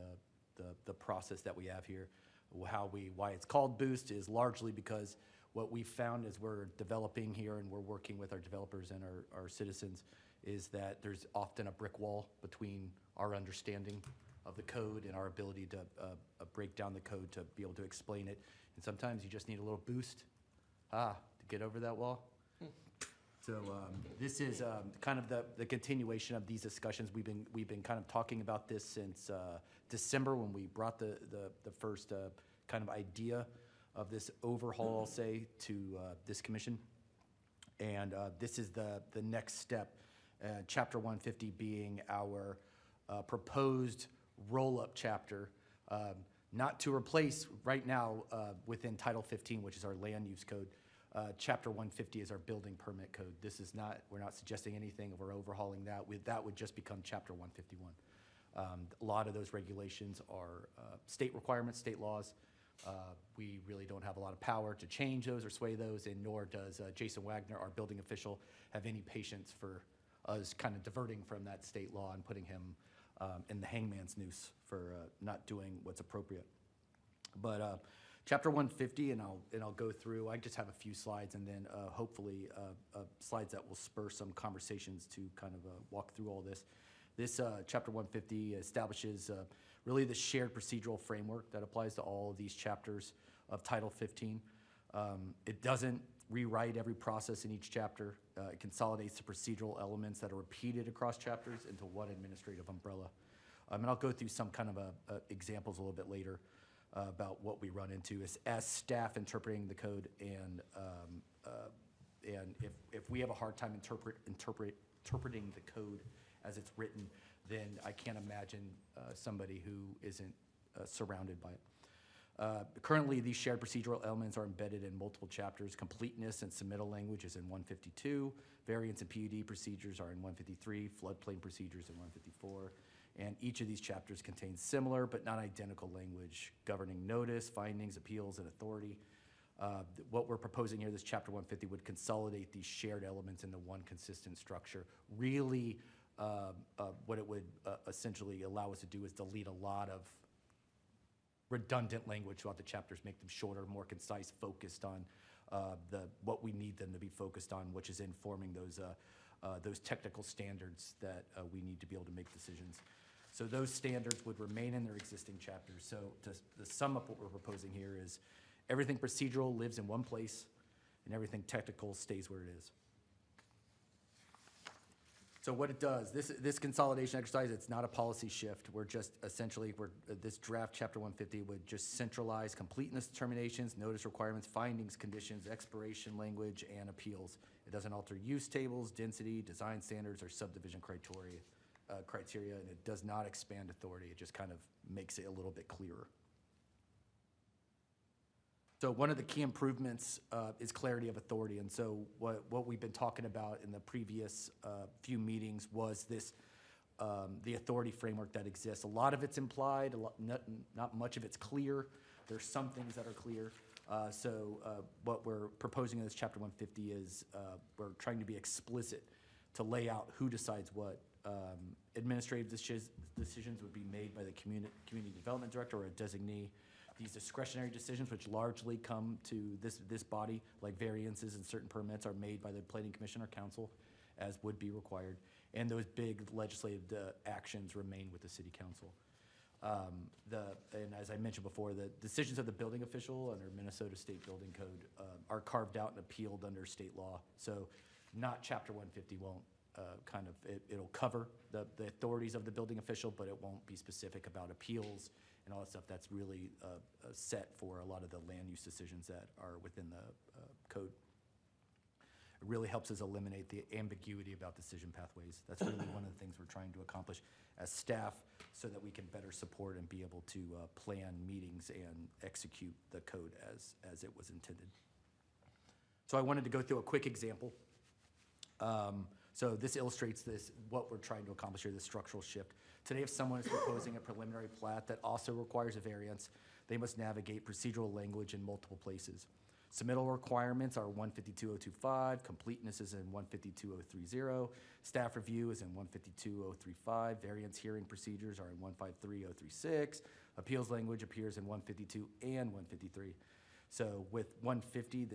the process that we have here. Why it's called Boost is largely because what we found as we're developing here and we're working with our developers and our citizens is that there's often a brick wall between our understanding of the code and our ability to break down the code to be able to explain it. And sometimes you just need a little boost to get over that wall. So this is kind of the continuation of these discussions. We've been kind of talking about this since December when we brought the first kind of idea of this overhaul, I'll say, to this commission. And this is the next step, Chapter 150 being our proposed roll-up chapter, not to replace right now within Title 15, which is our land use code. Chapter 150 is our building permit code. This is not, we're not suggesting anything of we're overhauling that. That would just become Chapter 151. A lot of those regulations are state requirements, state laws. We really don't have a lot of power to change those or sway those, and nor does Jason Wagner, our building official, have any patience for us kind of diverting from that state law and putting him in the hangman's noose for not doing what's appropriate. But Chapter 150, and I'll go through. I just have a few slides, and then hopefully slides that will spur some conversations to kind of walk through all this. This Chapter 150 establishes really the shared procedural framework that applies to all of these chapters of Title 15. It doesn't rewrite every process in each chapter. It consolidates the procedural elements that are repeated across chapters into one administrative umbrella. And I'll go through some kind of examples a little bit later about what we run into as staff interpreting the code, and if we have a hard time interpreting the code as it's written, then I can't imagine somebody who isn't surrounded by it. Currently, these shared procedural elements are embedded in multiple chapters. Completeness and submittal language is in 152. Variance and PUD procedures are in 153. Floodplain procedures in 154. And each of these chapters contains similar but not identical language governing notice, findings, appeals, and authority. What we're proposing here, this chapter 150, would consolidate these shared elements into one consistent structure. Really, what it would essentially allow us to do is delete a lot of redundant language throughout the chapters, make them shorter, more concise, focused on what we need them to be focused on, which is informing those technical standards that we need to be able to make decisions. So those standards would remain in their existing chapters. So to sum up what we're proposing here is everything procedural lives in one place and everything technical stays where it is. So what it does, this consolidation exercise, it's not a policy shift. We're just essentially, this draft chapter 150 would just centralize completeness determinations, notice requirements, findings, conditions, expiration language, and appeals. It doesn't alter use tables, density, design standards, or subdivision criteria, and it does not expand authority. It just kind of makes it a little bit clearer. So one of the key improvements is clarity of authority. And so what we've been talking about in the previous few meetings was this, the authority framework that exists. A lot of it's implied, not much of it's clear. There's some things that are clear. What we're proposing in this chapter 150 is we're trying to be explicit to lay out who decides what. Administrative decisions would be made by the community development director or a designee. These discretionary decisions, which largely come to this body, like variances and certain permits, are made by the planning commission or council, as would be required. And those big legislative actions remain with the city council. And as I mentioned before, the decisions of the building official under Minnesota State Building Code are carved out and appealed under state law. So not chapter 150 won't it'll cover the authorities of the building official, but it won't be specific about appeals and all that stuff. That's really set for a lot of the land use decisions that are within the code. It really helps us eliminate the ambiguity about decision pathways. That's really one of the things we're trying to accomplish as staff so that we can better support and be able to plan meetings and execute the code as it was intended. So I wanted to go through a quick example. So this illustrates what we're trying to accomplish here, this structural shift. Today, if someone is proposing a preliminary plat that also requires a variance, they must navigate procedural language in multiple places. Submittal requirements are 152.025, completeness is in 152.030, staff review is in 152.035, variance hearing procedures are in 153.036, appeals language appears in 152 and 153. So with 150,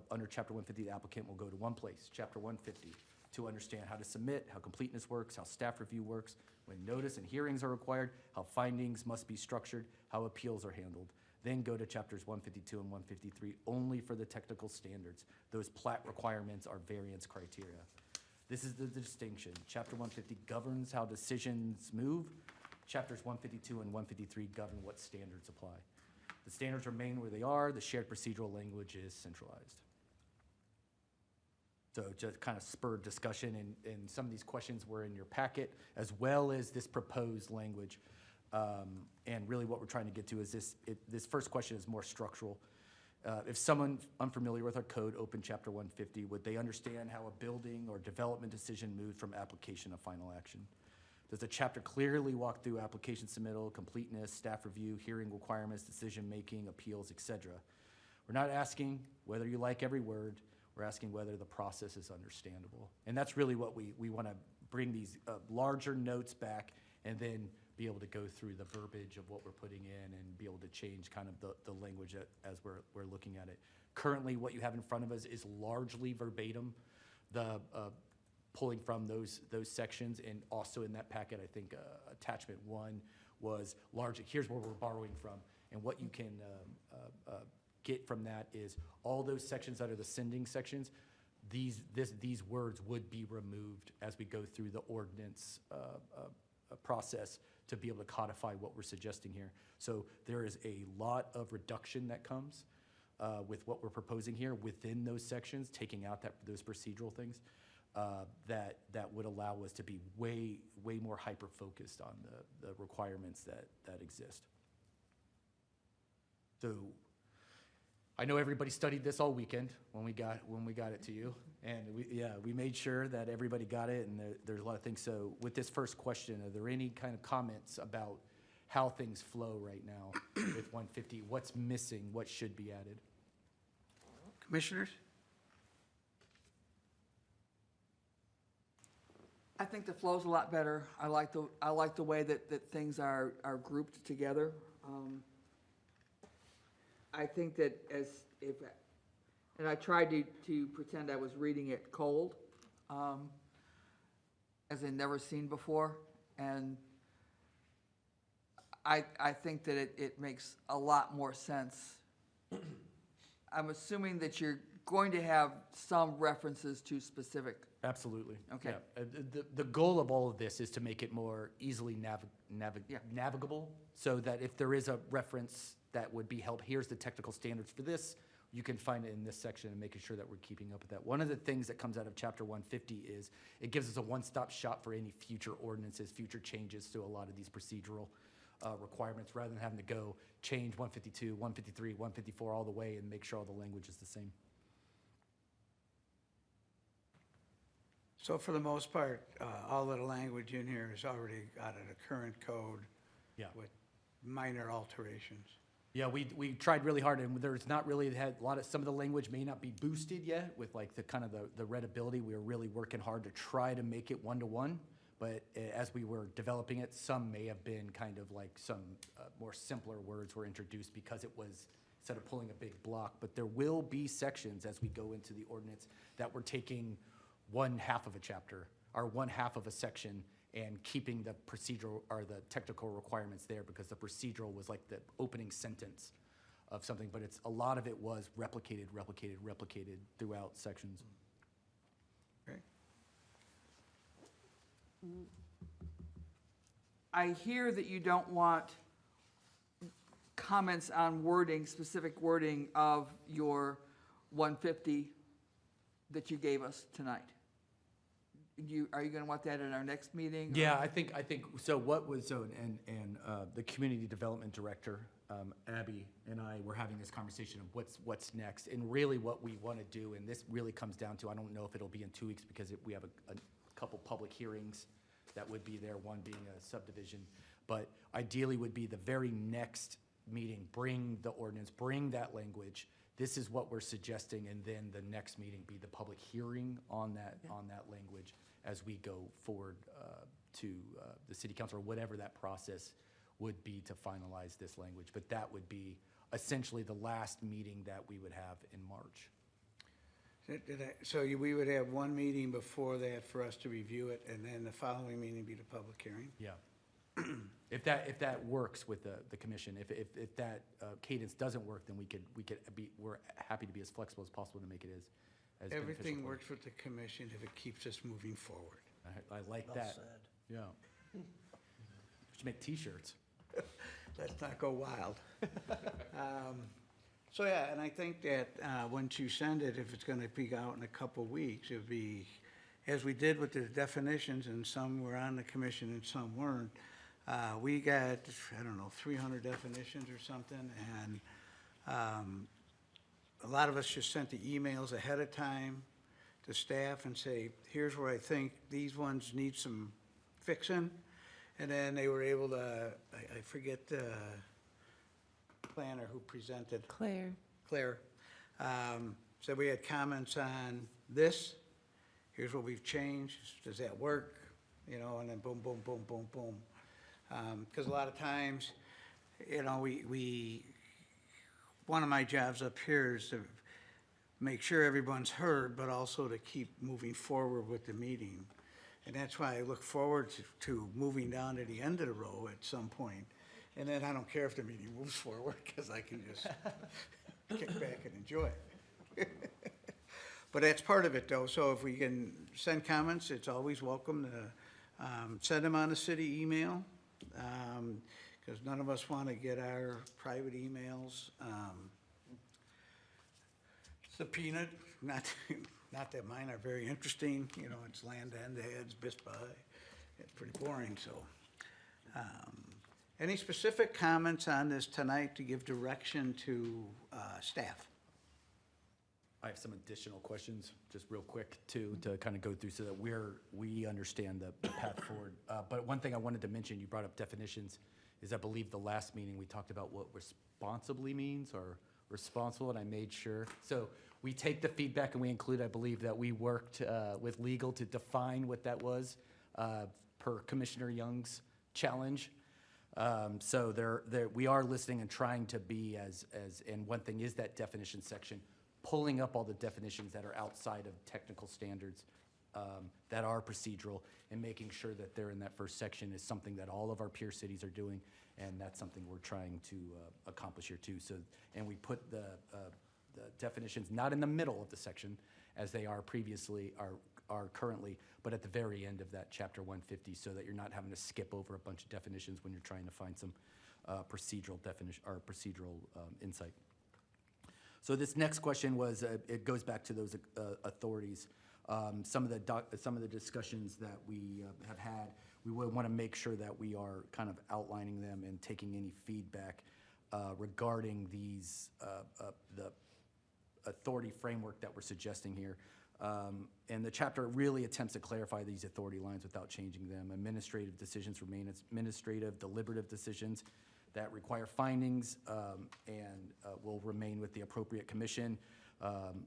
under chapter 150, the applicant will go to one place, chapter 150, to understand how to submit, how completeness works, how staff review works, when notice and hearings are required, how findings must be structured, how appeals are handled. Then go to chapters 152 and 153 only for the technical standards. Those plat requirements are variance criteria. This is the distinction. Chapter 150 governs how decisions move. Chapters 152 and 153 govern what standards apply. The standards remain where they are. The shared procedural language is centralized. So just kind of spurred discussion, and some of these questions were in your packet, as well as this proposed language. And really what we're trying to get to is this first question is more structural. If someone unfamiliar with our code opened chapter 150, would they understand how a building or development decision moved from application to final action? Does the chapter clearly walk through application submittal, completeness, staff review, hearing requirements, decision-making, appeals, etc.? We're not asking whether you like every word. We're asking whether the process is understandable. And that's really what we want to bring these larger notes back and then be able to go through the verbiage of what we're putting in and be able to change kind of the language as we're looking at it. Currently, what you have in front of us is largely verbatim, the pulling from those sections, and also in that packet, I think attachment 1 was largely, here's where we're borrowing from, and what you can get from that is all those sections that are the sending sections, these words would be removed as we go through the ordinance process to be able to codify what we're suggesting here. So there is a lot of reduction that comes with what we're proposing here within those sections, taking out those procedural things that would allow us to be way more hyper-focused on the requirements that exist. So I know everybody studied this all weekend when we got it to you. And we made sure that everybody got it, and there's a lot of things. So with this first question, are there any kind of comments about how things flow right now with 150? What's missing? What should be added? Commissioners? I think the flow's a lot better. I like the way that things are grouped together. I think that and I tried to pretend I was reading it cold, as I've never seen before, and I think that it makes a lot more sense. I'm assuming that you're going to have some references to specific. Absolutely. Okay. Yeah. The goal of all of this is to make it more easily navigable, so that if there is a reference that would be help, here's the technical standards for this, you can find it in this section, and making sure that we're keeping up with that. One of the things that comes out of Chapter 150 is it gives us a one-stop shop for any future ordinances, future changes to a lot of these procedural requirements, rather than having to go change 152, 153, 154 all the way and make sure all the language is the same. So for the most part, all of the language in here is already out of the current code Yeah. with minor alterations. Yeah, we tried really hard, and there's not really had a lot of, some of the language may not be boosted yet with like the kind of the readability. We were really working hard to try to make it one-to-one, but as we were developing it, some may have been kind of like some more simpler words were introduced because it was, instead of pulling a big block. But there will be sections as we go into the ordinance that we're taking one half of a chapter or one half of a section and keeping the procedural or the technical requirements there, because the procedural was like the opening sentence of something, but it's, a lot of it was replicated throughout sections. Okay. I hear that you don't want comments on wording, specific wording of your 150 that you gave us tonight. Are you going to want that in our next meeting? Yeah, I think, so what was, the community development director, Abby, and I were having this conversation of what's next, and really what we want to do, and this really comes down to, I don't know if it'll be in 2 weeks, because we have a couple public hearings that would be there, one being a subdivision, but ideally would be the very next meeting, bring the ordinance, bring that language. This is what we're suggesting, and then the next meeting be the public hearing on that language as we go forward to the city council, or whatever that process would be to finalize this language. But that would be essentially the last meeting that we would have in March. So we would have one meeting before that for us to review it, and then the following meeting be the public hearing? Yeah. If that works with the commission, if that cadence doesn't work, then we're happy to be as flexible as possible to make it as beneficial Everything for you. works with the commission if it keeps us moving forward. I like that. Yeah. We should make T-shirts. Let's not go wild. So yeah, and I think that once you send it, if it's going to be out in a couple weeks, it would be, as we did with the definitions, and some were on the commission and some weren't, we got, I don't know, 300 definitions or something, and a lot of us just sent the emails ahead of time to staff and say, here's where I think these ones need some fixing. And then they were able to, I forget the planner who presented. Claire. So we had comments on this, here's what we've changed, does that work? You know, and then boom, boom, boom, boom, boom. Because a lot of times, you know, one of my jobs up here is to make sure everyone's heard, but also to keep moving forward with the meeting. And that's why I look forward to moving down to the end of the row at some point. And then I don't care if the meeting moves forward, because I can just kick back and enjoy it. But that's part of it, though. So if we can send comments, it's always welcome to send them on a city email, because none of us want to get our private emails subpoenaed. Not that mine are very interesting, you know, it's land end ads, bis by, it's pretty boring, so. Any specific comments on this tonight to give direction to staff? I have some additional questions, just real quick, too, to kind of go through so that we understand the path forward. But one thing I wanted to mention, you brought up definitions, is I believe the last meeting we talked about what responsibly means, or responsible, and I made sure. So we take the feedback and we include, I believe, that we worked with legal to define what that was per Commissioner Young's challenge. So we are listening and trying to be and one thing is that definition section, pulling up all the definitions that are outside of technical standards that are procedural, and making sure that they're in that first section is something that all of our peer cities are doing, and that's something we're trying to accomplish here too. So, and we put the definitions not in the middle of the section as they are previously, are currently, but at the very end of that chapter 150, so that you're not having to skip over a bunch of definitions when you're trying to find some procedural definition or procedural insight. So this next question was, it goes back to those authorities. Some of the discussions that we have had, we would want to make sure that we are kind of outlining them and taking any feedback regarding these the authority framework that we're suggesting here. And the chapter really attempts to clarify these authority lines without changing them. Administrative decisions remain as administrative, deliberative decisions that require findings and will remain with the appropriate commission.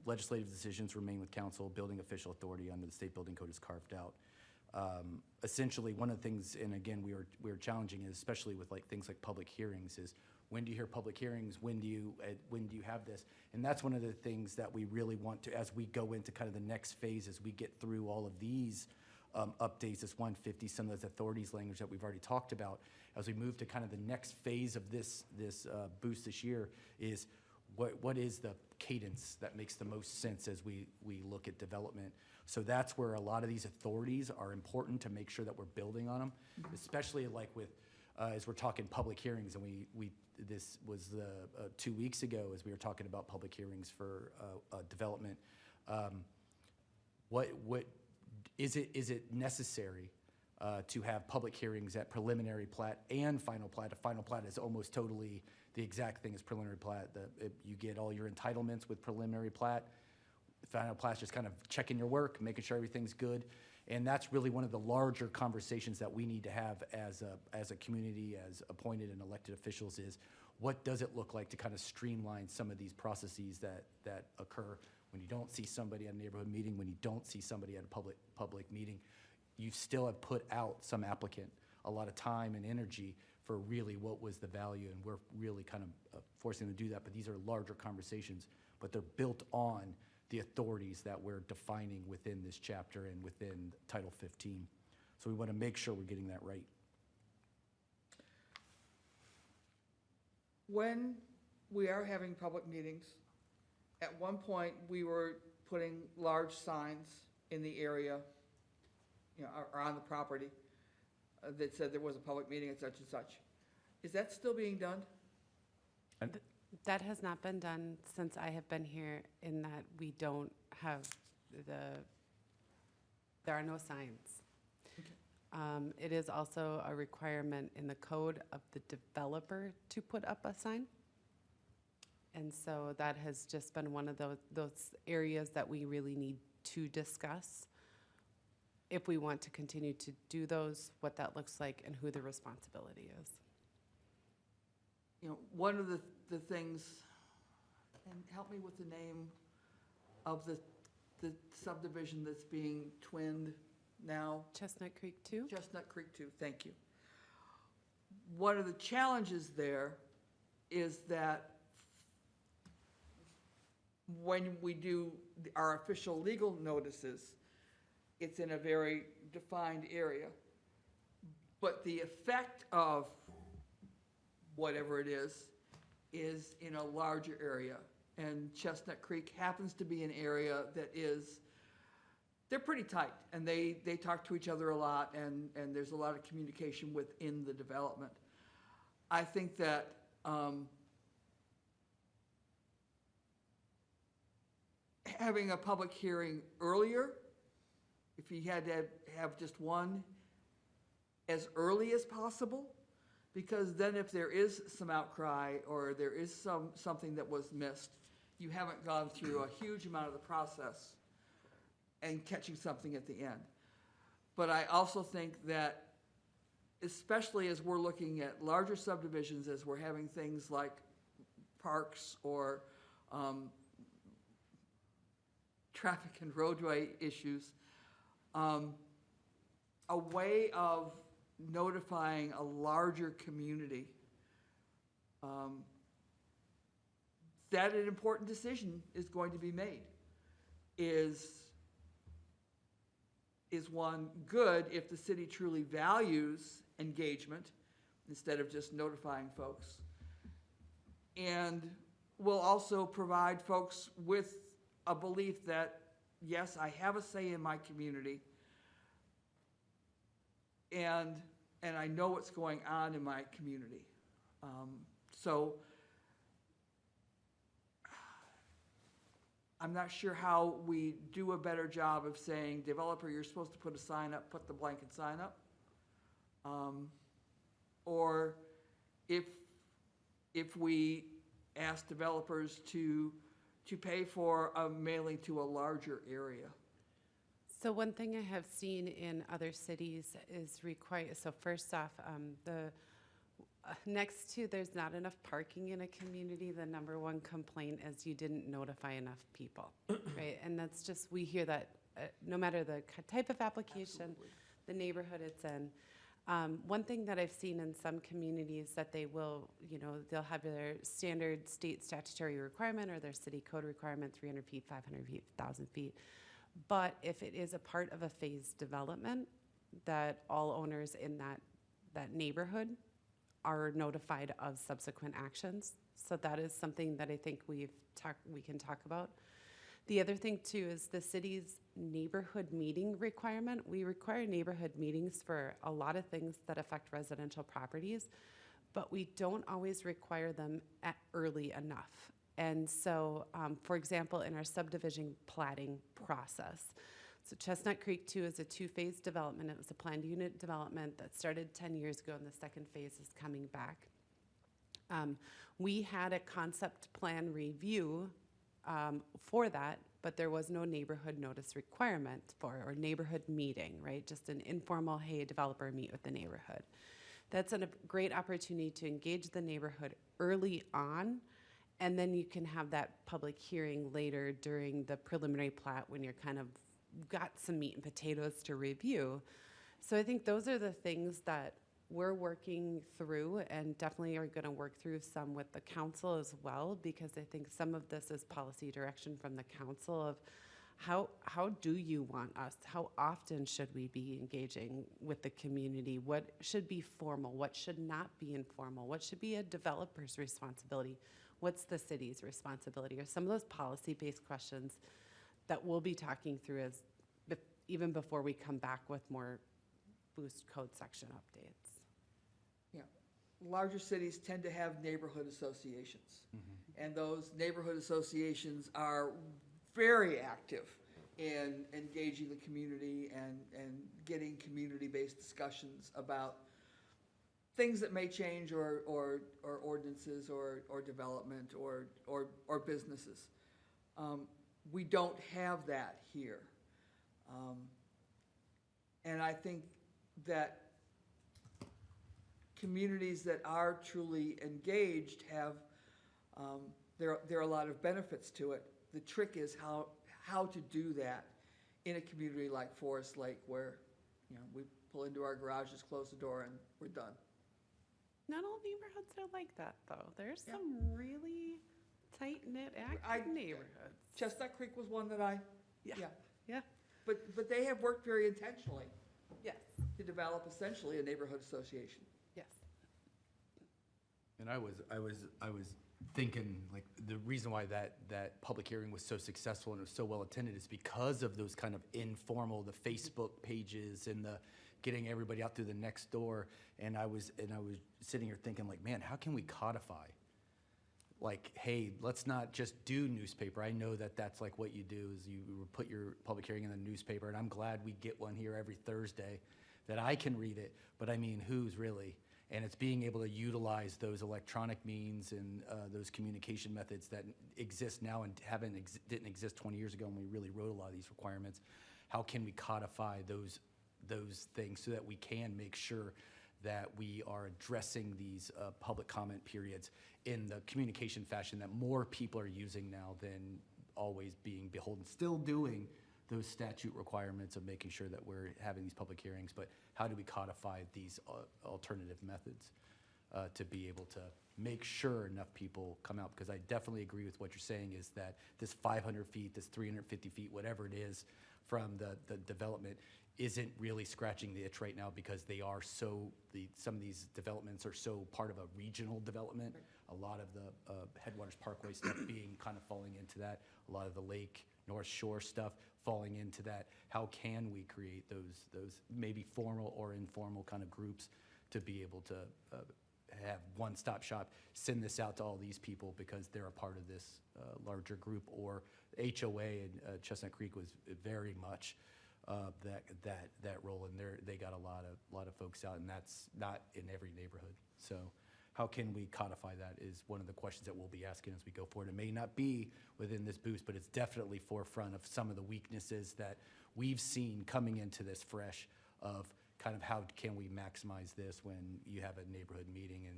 Legislative decisions remain with council. Building official authority under the state building code is carved out. Essentially, one of the things, and again, we are challenging, especially with things like public hearings, is when do you hear public hearings? When do you have this? And that's one of the things that we really want to, as we go into kind of the next phase, as we get through all of these updates, this 150, some of those authorities language that we've already talked about, as we move to kind of the next phase of this boost this year, is what is the cadence that makes the most sense as we look at development. So that's where a lot of these authorities are important to make sure that we're building on them, especially like with, as we're talking public hearings, and this was 2 weeks ago as we were talking about public hearings for development. What is it necessary to have public hearings at preliminary plat and final plat? A final plat is almost totally the exact thing as preliminary plat. You get all your entitlements with preliminary plat. The final plat's just kind of checking your work, making sure everything's good. And that's really one of the larger conversations that we need to have as a community, as appointed and elected officials, is what does it look like to kind of streamline some of these processes that occur when you don't see somebody at a neighborhood meeting, when you don't see somebody at a public meeting. You still have put out some applicant a lot of time and energy for really what was the value, and we're really kind of forcing them to do that. But these are larger conversations, but they're built on the authorities that we're defining within this chapter and within Title 15. So we want to make sure we're getting that right. When we are having public meetings, at one point, we were putting large signs in the area, or on the property, that said there was a public meeting at such and such. Is that still being done? That has not been done since I have been here, in that we don't have there are no signs. It is also a requirement in the code of the developer to put up a sign. And so that has just been one of those areas that we really need to discuss if we want to continue to do those, what that looks like, and who the responsibility is. One of the things, and help me with the name of the subdivision that's being twinned now. Chestnut Creek 2? Chestnut Creek 2, thank you. One of the challenges there is that when we do our official legal notices, it's in a very defined area. But the effect of whatever it is in a larger area. And Chestnut Creek happens to be an area that is, they're pretty tight, and they talk to each other a lot, and there's a lot of communication within the development. I think that having a public hearing earlier, if you had to have just one, as early as possible, because then if there is some outcry or there is something that was missed, you haven't gone through a huge amount of the process and catching something at the end. But I also think that, especially as we're looking at larger subdivisions, as we're having things like parks or traffic and roadway issues, a way of notifying a larger community that an important decision is going to be made is one good if the city truly values engagement instead of just notifying folks, and will also provide folks with a belief that, yes, I have a say in my community, and I know what's going on in my community. So I'm not sure how we do a better job of saying, developer, you're supposed to put a sign up, put the blanket sign up. Or if we ask developers to pay for a mailing to a larger area. So one thing I have seen in other cities is so first off, next to there's not enough parking in a community, the number one complaint is you didn't notify enough people, right? And that's just, we hear that no matter the type of application, the neighborhood it's in. One thing that I've seen in some communities that they will, they'll have their standard state statutory requirement or their city code requirement, 300 feet, 500 feet, 1,000 feet. But if it is a part of a phased development, that all owners in that neighborhood are notified of subsequent actions. So that is something that I think we can talk about. The other thing too is the city's neighborhood meeting requirement. We require neighborhood meetings for a lot of things that affect residential properties, but we don't always require them early enough. And so, for example, in our subdivision platting process, so Chestnut Creek 2 is a 2-phase development. It was a planned unit development that started 10 years ago, and the second phase is coming back. We had a concept plan review for that, but there was no neighborhood notice requirement or neighborhood meeting, right? Just an informal, hey, developer, meet with the neighborhood. That's a great opportunity to engage the neighborhood early on, and then you can have that public hearing later during the preliminary plat when you're kind of got some meat and potatoes to review. So I think those are the things that we're working through, and definitely are going to work through some with the council as well, because I think some of this is policy direction from the council of how do you want us? How often should we be engaging with the community? What should be formal? What should not be informal? What should be a developer's responsibility? What's the city's responsibility? Or some of those policy-based questions that we'll be talking through as even before we come back with more boost code section updates. Yeah, larger cities tend to have neighborhood associations. And those neighborhood associations are very active in engaging the community and getting community-based discussions about things that may change or ordinances or development or businesses. We don't have that here. And I think that communities that are truly engaged have, there are a lot of benefits to it. The trick is how to do that in a community like Forest Lake, where we pull into our garages, close the door, and we're done. Not all neighborhoods are like that, though. There's Yeah. some really tight-knit, active neighborhoods. Chestnut Creek was one that Yeah. But they have worked very intentionally Yes. to develop essentially a neighborhood association. Yes. And I was thinking, like, the reason why that public hearing was so successful and it was so well attended is because of those kind of informal, the Facebook pages and the getting everybody out through the next door. And I was sitting here thinking, like, man, how can we codify? Like, hey, let's not just do newspaper. I know that that's like what you do is you put your public hearing in the newspaper, and I'm glad we get one here every Thursday that I can read it. But I mean, who's really? And it's being able to utilize those electronic means and those communication methods that exist now and didn't exist 20 years ago when we really wrote a lot of these requirements. How can we codify those things so that we can make sure that we are addressing these public comment periods in the communication fashion that more people are using now than always being beholden, still doing those statute requirements of making sure that we're having these public hearings, but how do we codify these alternative methods to be able to make sure enough people come out? Because I definitely agree with what you're saying is that this 500 feet, this 350 feet, whatever it is from the development isn't really scratching the itch right now because they are some of these developments are so part of a regional development. A lot of the Headwaters Parkway stuff being kind of falling into that. A lot of the Lake North Shore stuff falling into that. How can we create those maybe formal or informal kind of groups to be able to have one-stop shop, send this out to all these people because they're a part of this larger group, or HOA in Chestnut Creek was very much that role, and they got a lot of folks out, and that's not in every neighborhood. So how can we codify that is one of the questions that we'll be asking as we go forward. It may not be within this boost, but it's definitely forefront of some of the weaknesses that we've seen coming into this fresh of kind of how can we maximize this when you have a neighborhood meeting and,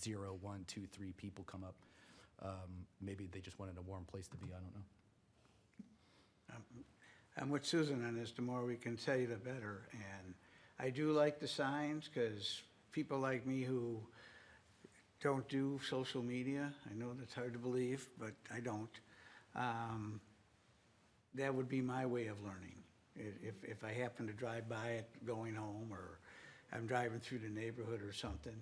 0, 1, 2, 3 people come up. Maybe they just wanted a warm place to be, I don't know. I'm with Susan on this, the more we can say, the better. And I do like the signs, because people like me who don't do social media, I know that's hard to believe, but I don't. That would be my way of learning. If I happen to drive by it going home, or I'm driving through the neighborhood or something,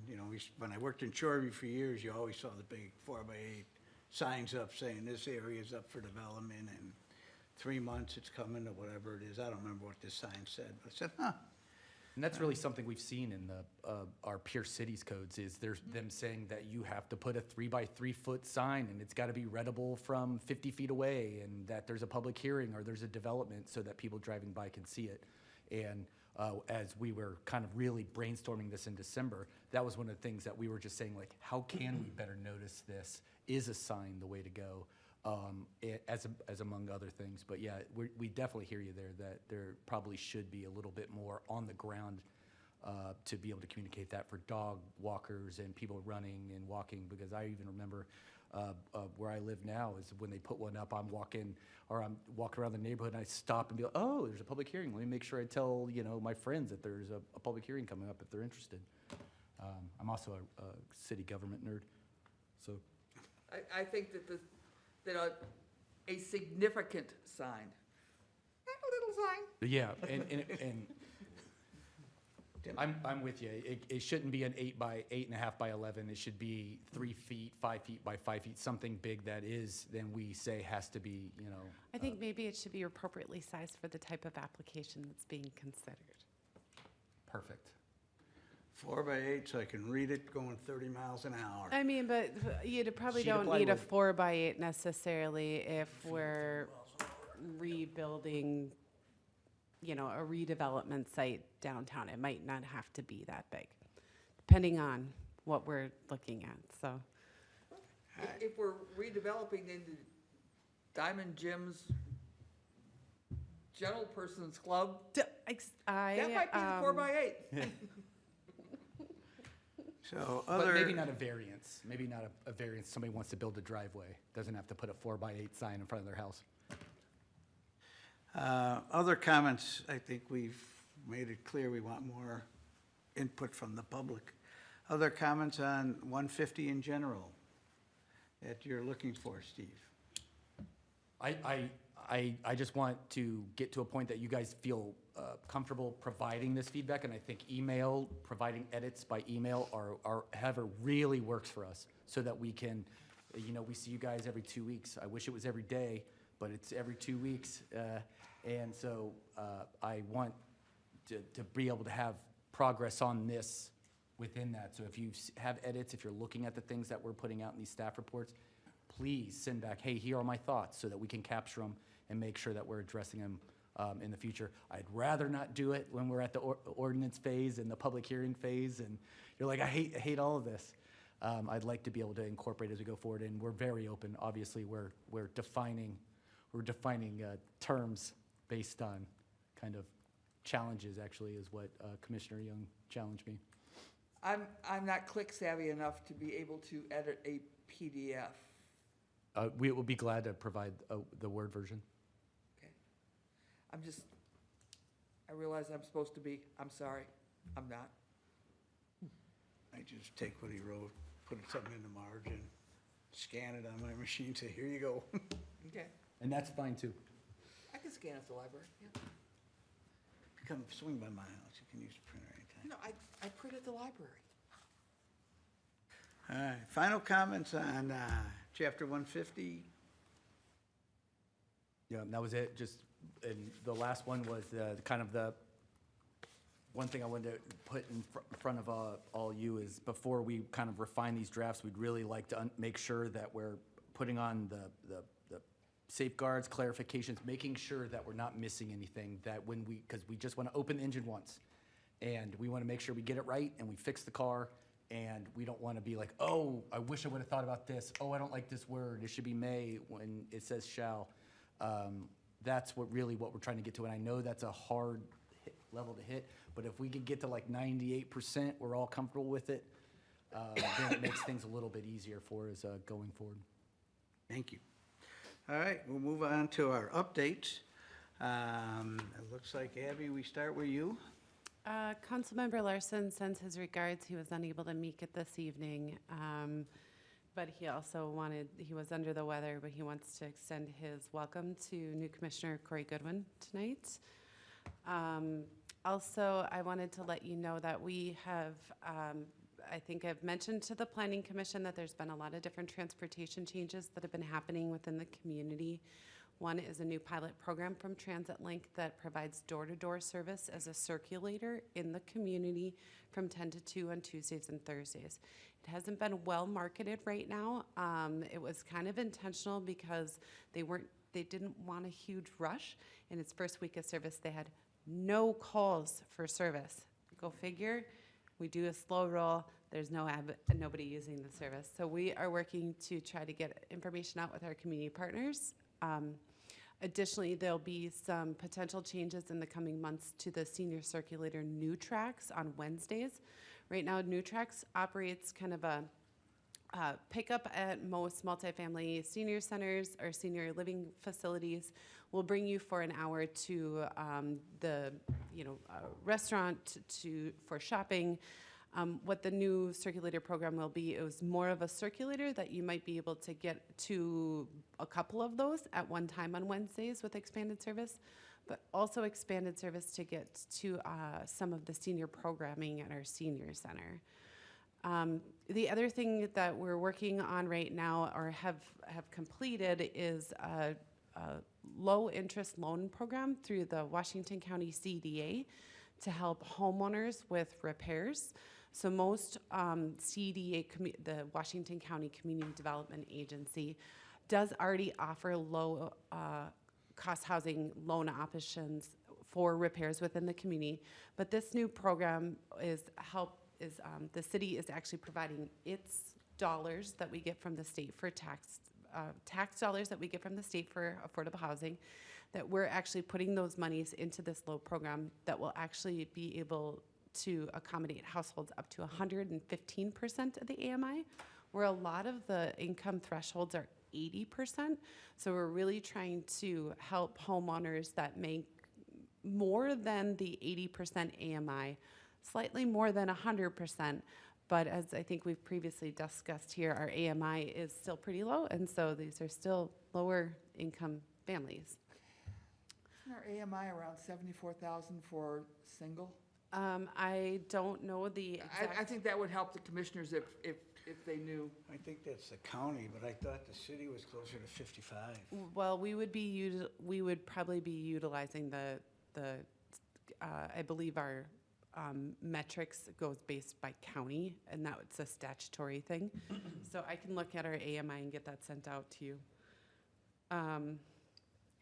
when I worked in Shoreview for years, you always saw the big 4x8 signs up saying this area is up for development, and 3 months it's coming, or whatever it is. I don't remember what this sign said, but I said, And that's really something we've seen in our peer cities codes is there's them saying that you have to put a 3x3 foot sign and it's got to be readable from 50 feet away, and that there's a public hearing or there's a development so that people driving by can see it. And as we were kind of really brainstorming this in December, that was one of the things that we were just saying, like, how can we better notice this? Is a sign the way to go? As among other things. But yeah, we definitely hear you there, that there probably should be a little bit more on the ground to be able to communicate that for dog walkers and people running and walking, because I even remember where I live now is when they put one up, I'm walking around the neighborhood and I stop and be like, oh, there's a public hearing. Let me make sure I tell my friends that there's a public hearing coming up if they're interested. I'm also a city government nerd, so. I think that a significant sign, not a little sign. Yeah, and I'm with you. It shouldn't be an 8 by 8.5 by 11. It should be 3 feet, 5 feet by 5 feet, something big that is, then we say has to be, I think maybe it should be appropriately sized for the type of application that's being considered. perfect. 4x8, so I can read it going 30 miles an hour. I mean, but you probably Sheet of don't need a plywood. 4x8 necessarily if we're rebuilding, a redevelopment site downtown. It might not have to be that big, depending on what we're looking at, so. If we're redeveloping into Diamond Jim's General Person's Club, that might be the 4x8. So But maybe not a variance. Maybe not a variance. Somebody wants to build a driveway, doesn't have to put a 4x8 sign in front of their house. other comments, I think we've made it clear we want more input from the public. Other comments on 150 in general that you're looking for, Steve? I just want to get to a point that you guys feel comfortable providing this feedback, and I think providing edits by email or however really works for us, so that we can, we see you guys every 2 weeks. I wish it was every day, but it's every 2 weeks. And so I want to be able to have progress on this within that. So if you have edits, if you're looking at the things that we're putting out in these staff reports, please send back, hey, here are my thoughts, so that we can capture them and make sure that we're addressing them in the future. I'd rather not do it when we're at the ordinance phase and the public hearing phase, and you're like, I hate all of this. I'd like to be able to incorporate as we go forward, and we're very open. Obviously, we're defining terms based on kind of challenges, actually, is what Commissioner Young challenged me. I'm not click savvy enough to be able to edit a PDF. We will be glad to provide the Word version. Okay. I realize I'm supposed to be, I'm sorry, I'm not. I just take what he wrote, put something in the margin, scan it on my machine, say, here you go. Okay. And that's fine, too. I can scan at the library, yeah. Come swing by my house, you can use the printer anytime. No, I print at the library. All right, final comments on chapter 150. Yeah, that was it. Just, and the last one was the one thing I wanted to put in front of all you is before we kind of refine these drafts, we'd really like to make sure that we're putting on the safeguards, clarifications, making sure that we're not missing anything, that because we just want to open the engine once. And we want to make sure we get it right and we fix the car. And we don't want to be like, oh, I wish I would have thought about this. Oh, I don't like this word. It should be may when it says shall. That's what we're trying to get to. And I know that's a hard level to hit, but if we could get to like 98%, we're all comfortable with it, then it makes things a little bit easier for us going forward. Thank you. All right, we'll move on to our updates. It looks like, Abby, we start with you. Councilmember Larson sends his regards. He was unable to make it this evening, but he also he was under the weather, but he wants to extend his welcome to new Commissioner Corey Goodwin tonight. Also, I wanted to let you know that we have, I think I've mentioned to the Planning Commission that there's been a lot of different transportation changes that have been happening within the community. One is a new pilot program from Transit Link that provides door-to-door service as a circulator in the community from 10 to 2 on Tuesdays and Thursdays. It hasn't been well marketed right now. It was kind of intentional because they didn't want a huge rush. In its first week of service, they had no calls for service. Go figure, we do a slow roll, there's nobody using the service. So we are working to try to get information out with our community partners. Additionally, there'll be some potential changes in the coming months to the senior circulator New Tracks on Wednesdays. Right now, New Tracks operates kind of a pickup at most multifamily senior centers or senior living facilities. Will bring you for an hour to the restaurant for shopping. What the new circulator program will be is more of a circulator that you might be able to get to a couple of those at one time on Wednesdays with expanded service, but also expanded service to get to some of the senior programming at our senior center. The other thing that we're working on right now or have completed is a low interest loan program through the Washington County CDA to help homeowners with repairs. So most CDA, the Washington County Community Development Agency, does already offer low cost housing loan options for repairs within the community. But this new program the city is actually providing its dollars that we get from the state for tax dollars that we get from the state for affordable housing, that we're actually putting those monies into this low program that will actually be able to accommodate households up to 115% of the AMI, where a lot of the income thresholds are 80%. So we're really trying to help homeowners that make more than the 80% AMI, slightly more than 100%. But as I think we've previously discussed here, our AMI is still pretty low, and so these are still lower income families. Isn't our AMI around 74,000 for single? I don't know the exact. I think that would help the commissioners if they knew. I think that's the county, but I thought the city was closer to 55. Well, we would probably be utilizing the I believe our metrics goes based by county, and that's a statutory thing. So I can look at our AMI and get that sent out to you.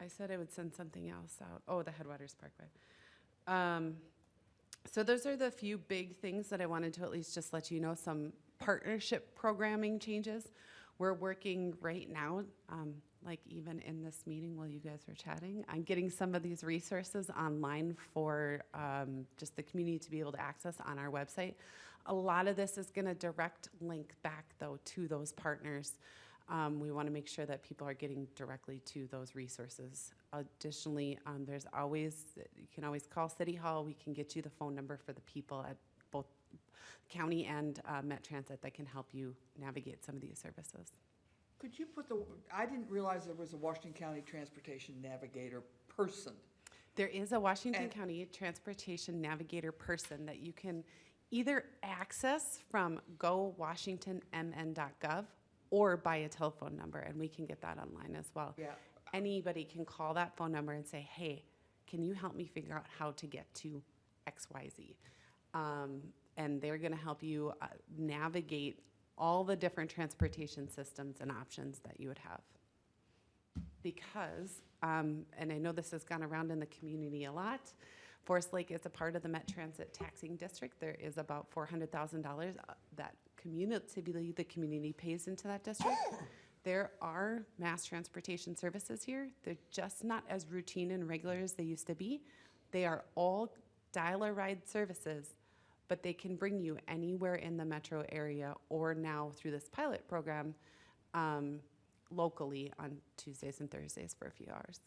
I said I would send something else out. Oh, the Headwaters Parkway. So those are the few big things that I wanted to at least just let you know, some partnership programming changes. We're working right now, like even in this meeting while you guys were chatting, on getting some of these resources online for just the community to be able to access on our website. A lot of this is gonna direct link back though to those partners. We wanna make sure that people are getting directly to those resources. Additionally, there's always, you can always call City Hall. We can get you the phone number for the people at both county and Met Transit that can help you navigate some of these services. Could you put I didn't realize there was a Washington County Transportation Navigator person. There is a Washington And- County Transportation Navigator person that you can either access from gowashingtonmn.gov or by a telephone number, and we can get that online as well. Yeah. Anybody can call that phone number and say, hey, can you help me figure out how to get to XYZ? And they're gonna help you navigate all the different transportation systems and options that you would have. Because, and I know this has gone around in the community a lot, Forest Lake is a part of the Met Transit taxing district. There is about $400,000 that cumulatively the community pays into that district. There are mass transportation services here. They're just not as routine and regular as they used to be. They are all dial-a-ride services, but they can bring you anywhere in the metro area or now through this pilot program locally on Tuesdays and Thursdays for a few hours.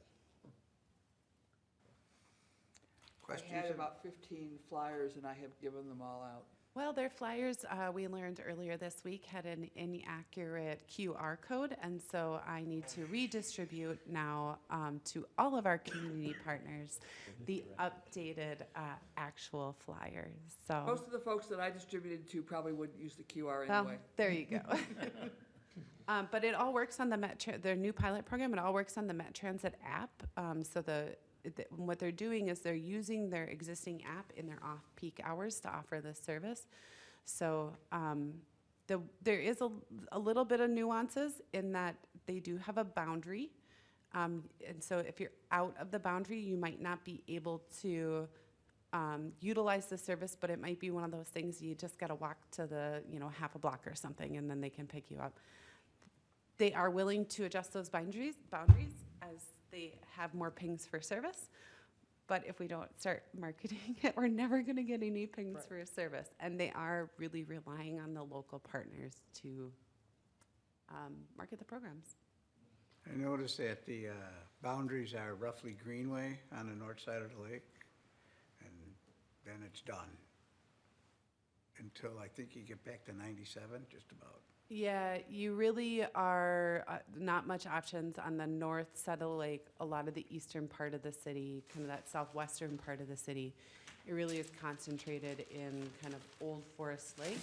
Questions? I had about 15 flyers and I have given them all out. Well, their flyers, we learned earlier this week, had an inaccurate QR code, and so I need to redistribute now to all of our community partners the updated actual flyers. So, Most of the folks that I distributed to probably wouldn't use the QR well, anyway. there you go. But it all works on the their new pilot program. It all works on the Met Transit app. So what they're doing is they're using their existing app in their off-peak hours to offer this service. So there is a little bit of nuances in that they do have a boundary. And so if you're out of the boundary, you might not be able to utilize the service, but it might be one of those things you just got to walk to the, half a block or something, and then they can pick you up. They are willing to adjust those boundaries as they have more pings for service. But if we don't start marketing it, we're never going to get any pings Right. for a service. And they are really relying on the local partners to market the programs. I noticed that the boundaries are roughly Greenway on the north side of the lake, and then it's done. Until I think you get back to 97, just about. Yeah, you really are not much options on the north side of the lake. A lot of the eastern part of the city, kind of that southwestern part of the city, it really is concentrated in kind of Old Forest Lake,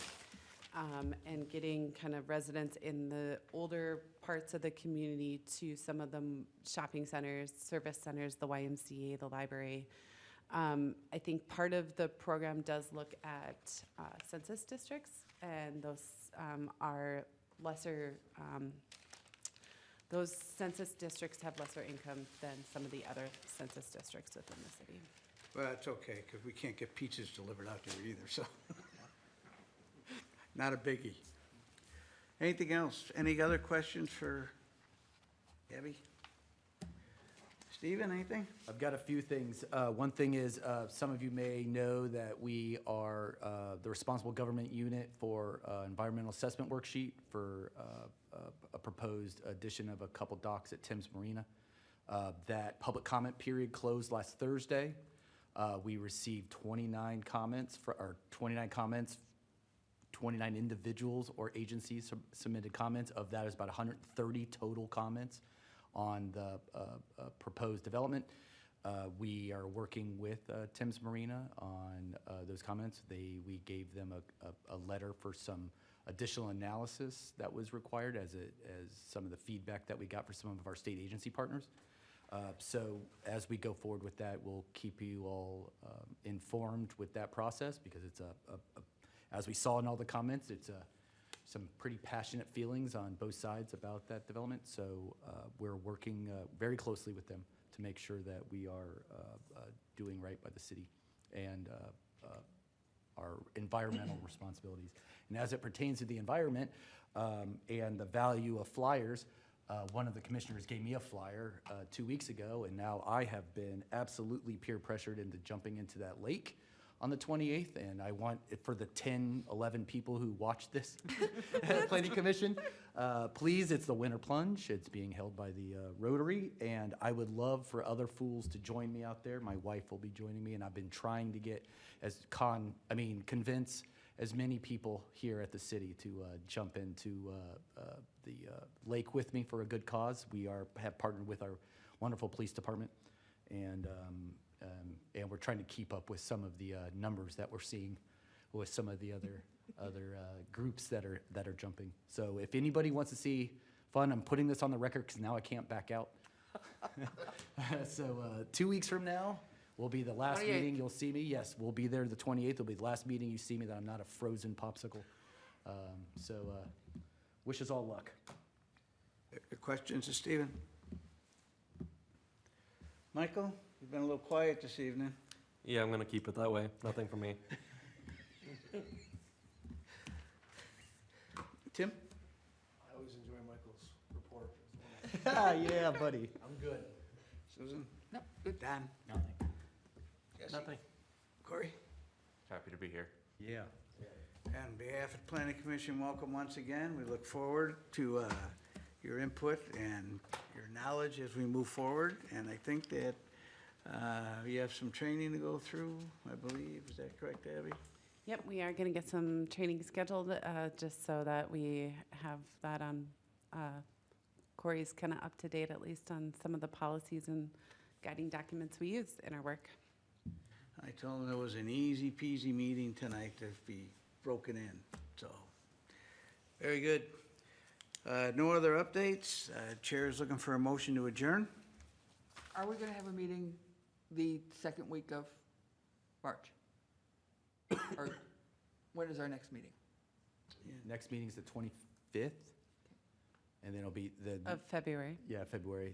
and getting kind of residents in the older parts of the community to some of the shopping centers, service centers, the YMCA, the library. I think part of the program does look at census districts, and those are lesser, those census districts have lesser income than some of the other census districts within the city. Well, that's okay, because we can't get pizzas delivered out there either, so. Not a biggie. Anything else? Any other questions for Debbie? Steven, anything? I've got a few things. One thing is, some of you may know that we are the responsible government unit for environmental assessment worksheet for a proposed addition of a couple docks at Tim's Marina. That public comment period closed last Thursday. We received 29 comments, 29 individuals or agencies submitted comments. Of that is about 130 total comments on the proposed development. We are working with Tim's Marina on those comments. We gave them a letter for some additional analysis that was required as some of the feedback that we got for some of our state agency partners. So as we go forward with that, we'll keep you all informed with that process, because it's as we saw in all the comments, it's some pretty passionate feelings on both sides about that development. So we're working very closely with them. to make sure that we are doing right by the city and our environmental responsibilities. And as it pertains to the environment and the value of flyers, one of the commissioners gave me a flyer 2 weeks ago, and now I have been absolutely peer pressured into jumping into that lake on the 28th, and I want, for the 10, 11 people who watch this planning commission, please, it's the winter plunge. It's being held by the Rotary, and I would love for other fools to join me out there. My wife will be joining me, and I've been trying to get convince as many people here at the city to jump into the lake with me for a good cause. We have partnered with our wonderful police department, and we're trying to keep up with some of the numbers that we're seeing with some of the other groups that are jumping. So if anybody wants to see fun, I'm putting this on the record because now I can't back out. So 2 weeks from now will be the last 28th. meeting you'll see me. Yes, we'll be there the 28th. Will be the last meeting you see me that I'm not a frozen popsicle. So wish us all luck. Questions to Stephen? Michael, you've been a little quiet this evening. Yeah, I'm going to keep it that way. Nothing for me. Tim? I always enjoy Michael's report. Yeah, buddy. I'm good. Susan? No, good. Don? Nothing. Jesse? Nothing. Corey? Happy to be here. Yeah. On behalf of the Planning Commission, welcome once again. We look forward to your input and your knowledge as we move forward. And I think that you have some training to go through, I believe. Is that correct, Abby? Yep, we are going to get some training scheduled, just so that we have that on, Corey's kind of up to date, at least on some of the policies and guiding documents we use in our work. I told him it was an easy peasy meeting tonight to be broken in, so, very good. No other updates. Chair is looking for a motion to adjourn. Are we going to have a meeting the second week of March? Or when is our next meeting? Next meeting's the 25th, and then it'll be Of February. February.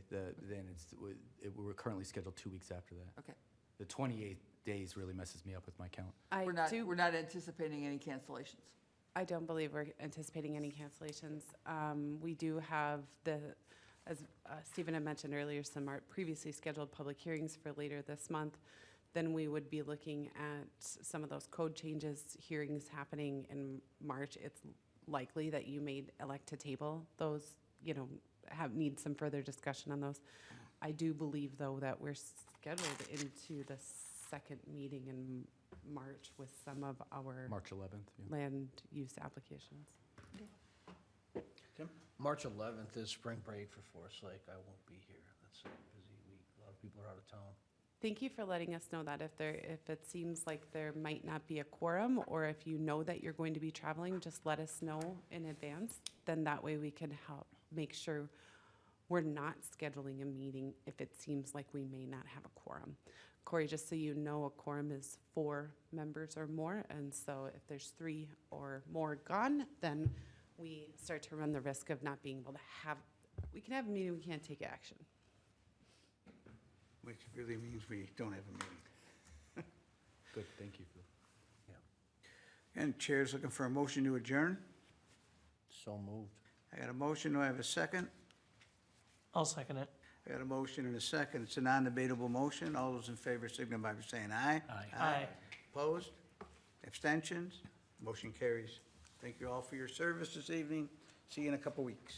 We're currently scheduled 2 weeks after that. Okay. The 28 days really messes me up with my count. I do. We're not anticipating any cancellations. I don't believe we're anticipating any cancellations. We do have as Stephen had mentioned earlier, some previously scheduled public hearings for later this month. Then we would be looking at some of those code changes, hearings happening in March. It's likely that you may elect to table those, need some further discussion on those. I do believe, though, that we're scheduled into the second meeting in March with some of our March 11th. Yeah. land use applications. Tim? March 11th is spring break for Forest Lake. I won't be here. That's a busy week. A lot of people are out of town. Thank you for letting us know that. If it seems like there might not be a quorum, or if you know that you're going to be traveling, just let us know in advance. Then that way we can help make sure we're not scheduling a meeting if it seems like we may not have a quorum. Corey, just so you know, a quorum is 4 members or more, and so if there's 3 or more gone, then we start to run the risk of not being able to we can have a meeting, we can't take action. Which really means we don't have a meeting. Good, thank you. And Chair's looking for a motion to adjourn. So moved. I got a motion. Do I have a second? I'll second it. I got a motion and a second. It's a non-debatable motion. All those in favor signify by saying aye. Aye. Opposed? Abstentions? Motion carries. Thank you all for your service this evening. See you in a couple weeks.